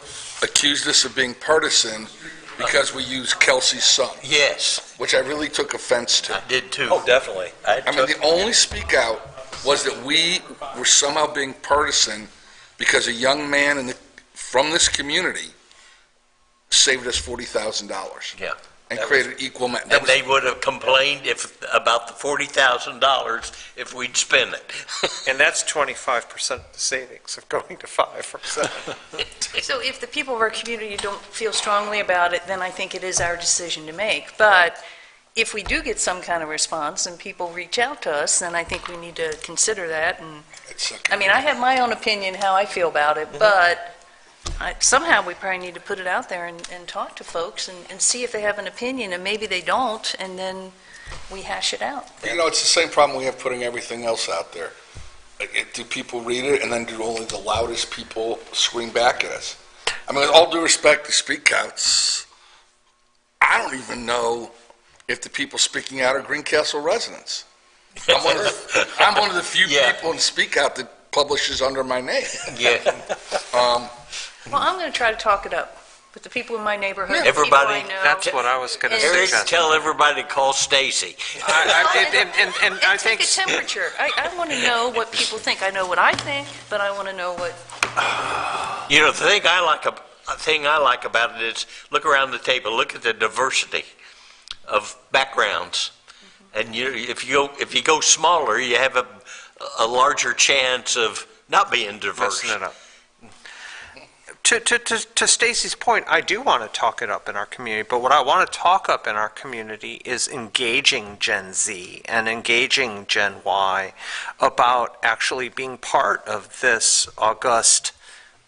accused us of being partisan because we used Kelsey's son, Yes, which I really took offense to. I did too. Oh, definitely. I mean, the only speak out was that we were somehow being partisan because a young man from this community saved us $40,000 Yeah. and created equal. And they would have complained about the $40,000 if we'd spent it. And that's 25% of the savings of going to 5 from 7. So if the people of our community don't feel strongly about it, then I think it is our decision to make. But if we do get some kind of response and people reach out to us, then I think we need to consider that. And I mean, I have my own opinion how I feel about it, but somehow we probably need to put it out there and talk to folks and see if they have an opinion, and maybe they don't, and then we hash it out. You know, it's the same problem we have putting everything else out there. Do people read it, and then do only the loudest people scream back at us? I mean, with all due respect to speak outs, I don't even know if the people speaking out are Greencastle residents. I'm one of the few people in speak out that publishes under my name. Yeah. Well, I'm going to try to talk it up with the people in my neighborhood, the Everybody- people I know. That's what I was going to Eric, suggest. tell everybody to call Stacy. And I And think, take a temperature. I want to know what people think. I know what I think, but I want to know what. You know, the thing I like about it is look around the table, look at the diversity of backgrounds. And if you go smaller, you have a larger chance of not being diverse. messing it up. To Stacy's point, I do want to talk it up in our community, but what I want to talk up in our community is engaging Gen Z and engaging Gen Y about actually being part of this august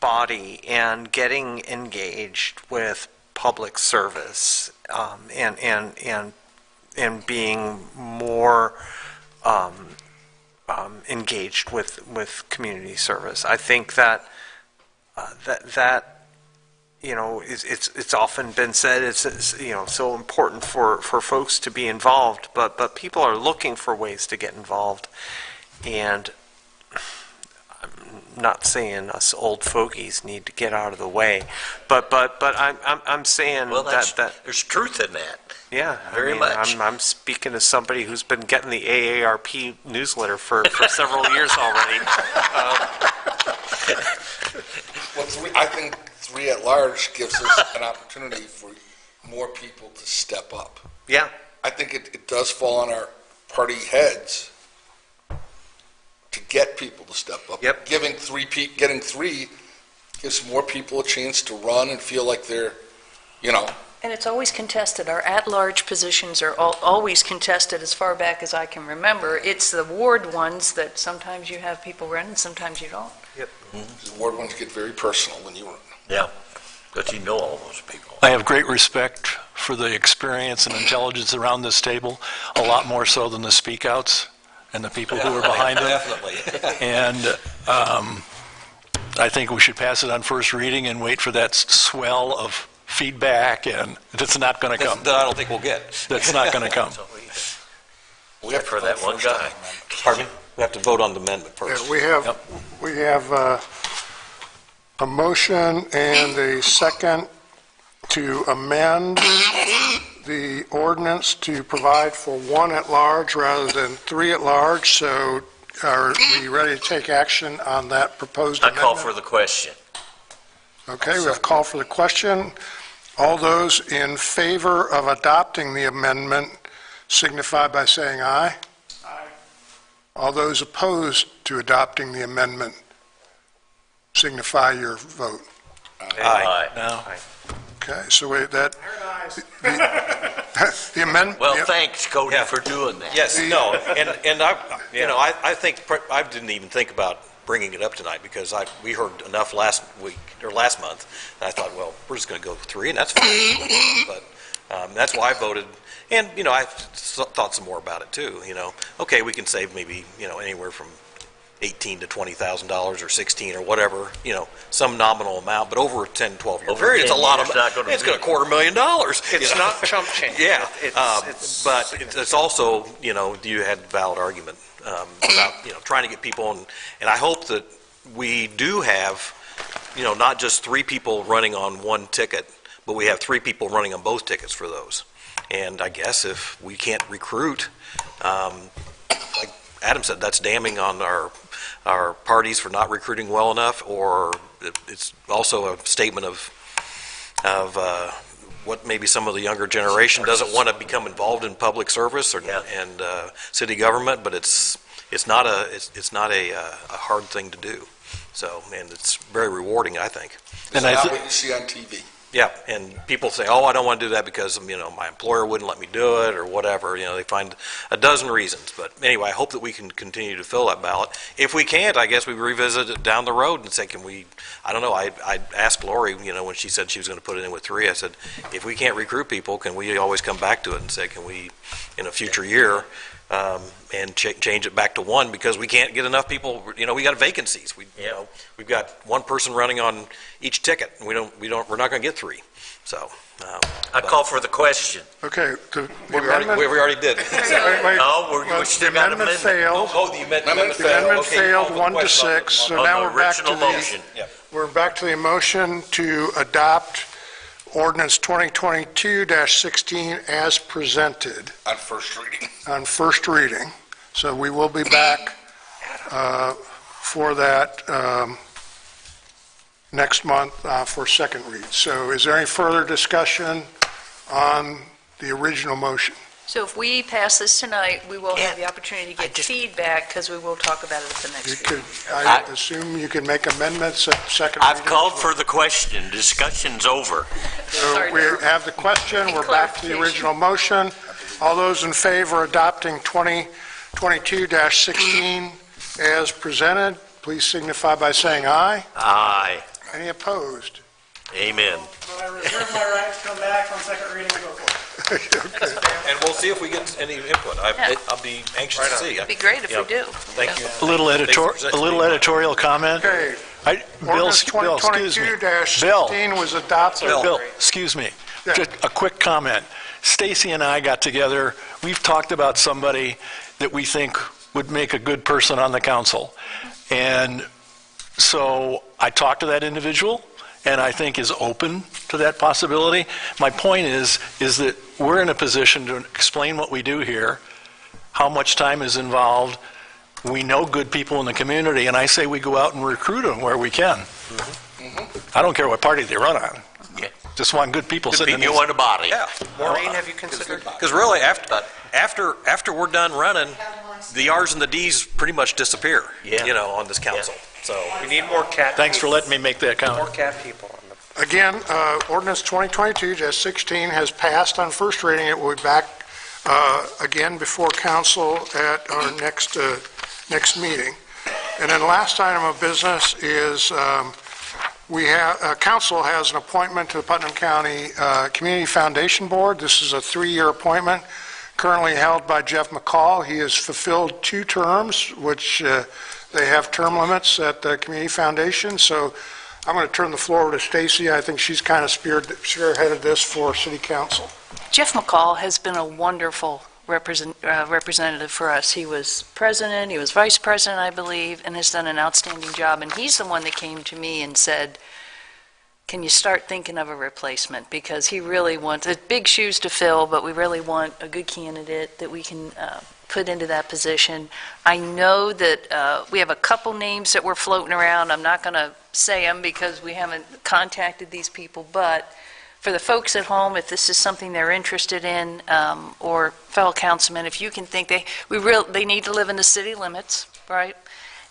body and getting engaged with public service and being more engaged with community service. I think that you know, it's often been said it's you know, so important for folks to be involved, but people are looking for ways to get involved, and not saying us old fogies need to get out of the way, but I'm saying Well, that there's truth in that. yeah, Very I mean, much. I'm speaking as somebody who's been getting the AARP newsletter for several years already. Well, I think 3 at large gives us an opportunity for more people to step up. Yeah. I think it does fall on our party heads to get people to step up. Yep. Getting three gives more people a chance to run and feel like they're, And it's always contested. Our at-large positions are always contested as far back as I can remember. It's the ward ones that sometimes you have people run and sometimes you don't. the ward ones get very personal when you run. Yeah. But you know all those people. I have great respect for the experience and intelligence around this table, a lot more so than the speak-outs and the people who are behind them. Definitely. And I think we should pass it on first reading and wait for that swell of feedback, and that's not going to come. That I don't think we'll get. That's not going to come. We have For that one guy. Pardon me? We have to vote on the amendment first. Yeah, we have a motion and a second to amend the ordinance to provide for 1 at large rather than 3 at large. So are we ready to take action on that proposed I amendment? call for the question. Okay, we have called for the question. All those in favor of adopting the amendment signify by saying aye. Aye. All those opposed to adopting the amendment signify your vote. Aye. No. Okay, so the amendment. Well, thanks, Cody, for doing that. Yes, no, and I think, I didn't even think about bringing it up tonight because we heard enough last month, and I thought, well, we're just going to go with 3, and that's fine. But that's why I voted, and, I thought some more about it too, Okay, we can save maybe, anywhere from $18,000 to $20,000 or 16 or whatever, some nominal amount, but over a 10, 12-year Over period, it's a 10 lot of, years, not gonna it's be. going to $250,000. It's not chump change. Yeah, It's but it's also, you had a valid argument about, trying to get people, and I hope that we do have, not just 3 people running on 1 ticket, but we have 3 people running on both tickets for those. And I guess if we can't recruit, like Adam said, that's damning on our parties for not recruiting well enough, or it's also a statement of what maybe some of the younger generation doesn't want to become involved in public service and city government, but it's not a hard thing to do. So, and it's very rewarding, I think. It's not what you see on TV. Yeah, and people say, oh, I don't want to do that because, my employer wouldn't let me do it or whatever. They find a dozen reasons. But anyway, I hope that we can continue to fill that ballot. If we can't, I guess we revisit it down the road and say, can we, I don't know, I asked Lori, when she said she was going to put it in with 3, I said, if we can't recruit people, can we always come back to it and say, can we, in a future year, and change it back to 1 because we can't get enough people. We got vacancies. We've got 1 person running on each ticket. We're not going to get 3. So I call for the question. Okay, we already did. No, we still got amendment failed. The amendment The amendment Okay, failed call 1 the to question 6. So On now the we're back to original motion. we're back to the motion to adopt ordinance 2022-16 as presented On first reading. on first reading. So we will be back for that next month for second read. So is there any further discussion on the original motion? So if we pass this tonight, we will have the opportunity to get feedback because we will talk about it at the You next could, meeting. I assume you can make amendments at second reading? I've called for the question. Discussion's over. So we have the question, we're back to the original motion. All those in favor of adopting 2022-16 as presented, please signify by saying aye. Aye. Any opposed? Amen. But I reserve my right to come back on second reading and go for it. And we'll see if we get any input. I'll be anxious to see. It'd be great if we do. Thank you. A little editorial comment. Okay, Bill, ordinance excuse me. 2022-16 was adopted. Bill, excuse me. Yeah. Just a quick comment. Stacy and I got together. We've talked about somebody that we think would make a good person on the council. And So I talked to that individual, and I think is open to that possibility. My point is that we're in a position to explain what we do here, how much time is involved. We know good people in the community, and I say we go out and recruit them where we can. I don't care what party they run on. Yeah. Just want good people sitting in You want a body. Yeah. Maureen, have you considered? Because really, after we're done running, the R's and the D's pretty much disappear, on this council. So We need more cat. Thanks for letting me make that More comment. cat people on the. Again, ordinance 2022-16 has passed on first reading. It will be back again before council at our next meeting. And then the last item of business is council has an appointment to the Putnam County Community Foundation Board. This is a 3-year appointment currently held by Jeff McCall. He has fulfilled 2 terms, which they have term limits at the Community Foundation. So I'm going to turn the floor over to Stacy. I think she's kind of spearheaded this for City Council. Jeff McCall has been a wonderful representative for us. He was president, he was vice president, I believe, and has done an outstanding job. And he's the one that came to me and said, can you start thinking of a replacement? Because he really wants, big shoes to fill, but we really want a good candidate that we can put into that position. I know that we have a couple names that we're floating around. I'm not going to say them because we haven't contacted these people, but for the folks at home, if this is something they're interested in, or fellow councilmen, if you can think they need to live in the city limits, right?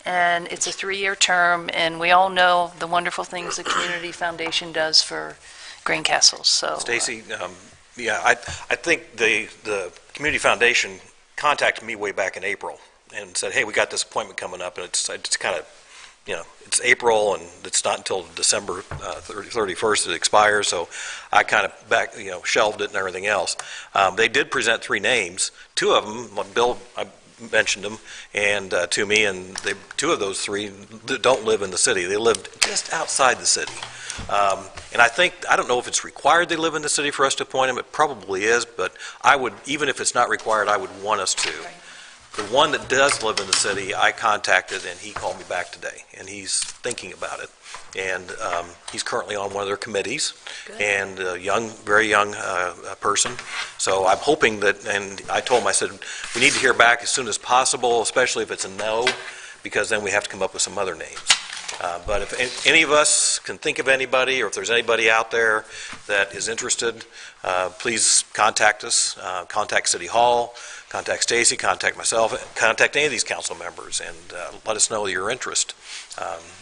And it's a 3-year term, and we all know the wonderful things the Community Foundation does for Greencastle. So, Stacy, I think the Community Foundation contacted me way back in April and said, hey, we got this appointment coming up, and it's kind of, it's April, and it's not until December 31st it expires, so I kind of shelved it and everything else. They did present 3 names. 2 of them, Bill, I mentioned them, and to me, and 2 of those 3 don't live in the city. They lived just outside the city. And I don't know if it's required they live in the city for us to appoint them. It probably is, but I would, even if it's not required, I would want us to. The one that does live in the city, I contacted, and he called me back today, and he's thinking about it. And he's currently on one of their committees, and a very young person. So I'm hoping that, and I told him, I said, we need to hear back as soon as possible, especially if it's a no, because then we have to come up with some other names. But if any of us can think of anybody, or if there's anybody out there that is interested, please contact us, contact City Hall, contact Stacy, contact myself, contact any of these council members, and let us know your interest.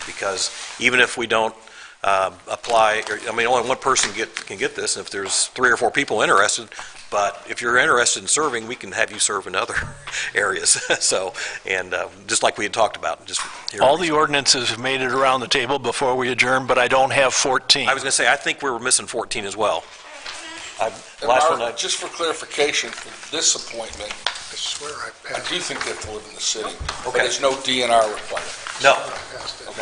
Because even if we don't apply, only one person can get this, and if there's 3 or 4 people interested, but if you're interested in serving, we can have you serve in other areas. So, and just like we had talked about. All the ordinances have made it around the table before we adjourn, but I don't have 14. I was going to say, I think we were missing 14 as well. Just for clarification, for this appointment, I swear I I passed. do think they have to live in the city, but there's no DNR requirement. No.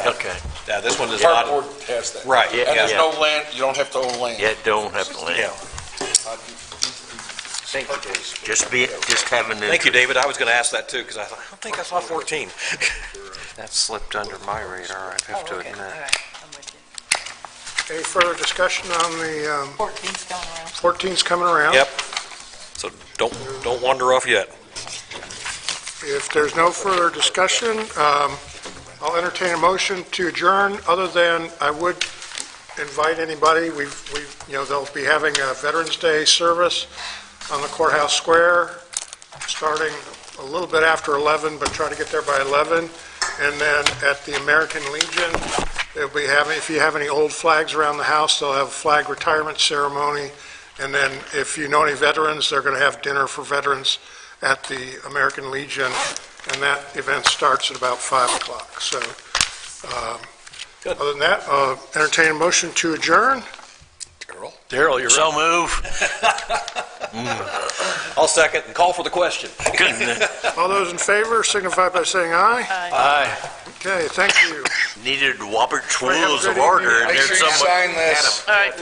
Okay. Yeah, this one is Park not. board has that. Right, And there's no land, you don't have to own land. Yeah, don't have to land. Yeah. Thank you, Dave. Just having an Thank you, David. I was going to ask that too, because I thought, I don't think I saw 14. That slipped under my radar, I have to admit. all right, I'm with you. Any further discussion on the 14's going around. 14's coming around? Yep. So don't wander off yet. If there's no further discussion, I'll entertain a motion to adjourn, other than I would invite anybody. They'll be having a Veterans Day service on the courthouse square, starting a little bit after 11, but try to get there by 11. And then at the American Legion, they'll be having, if you have any old flags around the house, they'll have a flag retirement ceremony. And then if you know any veterans, they're going to have dinner for veterans at the American Legion, and that event starts at about 5 o'clock. So, other than that, entertain a motion to adjourn. Daryl, you're So move. I'll second and call for the question. All those in favor signify by saying aye. Aye. Okay, thank you. Needed Robert's Everybody have a Rules of good Order, evening. and Make there's sure you someone. sign this. All right.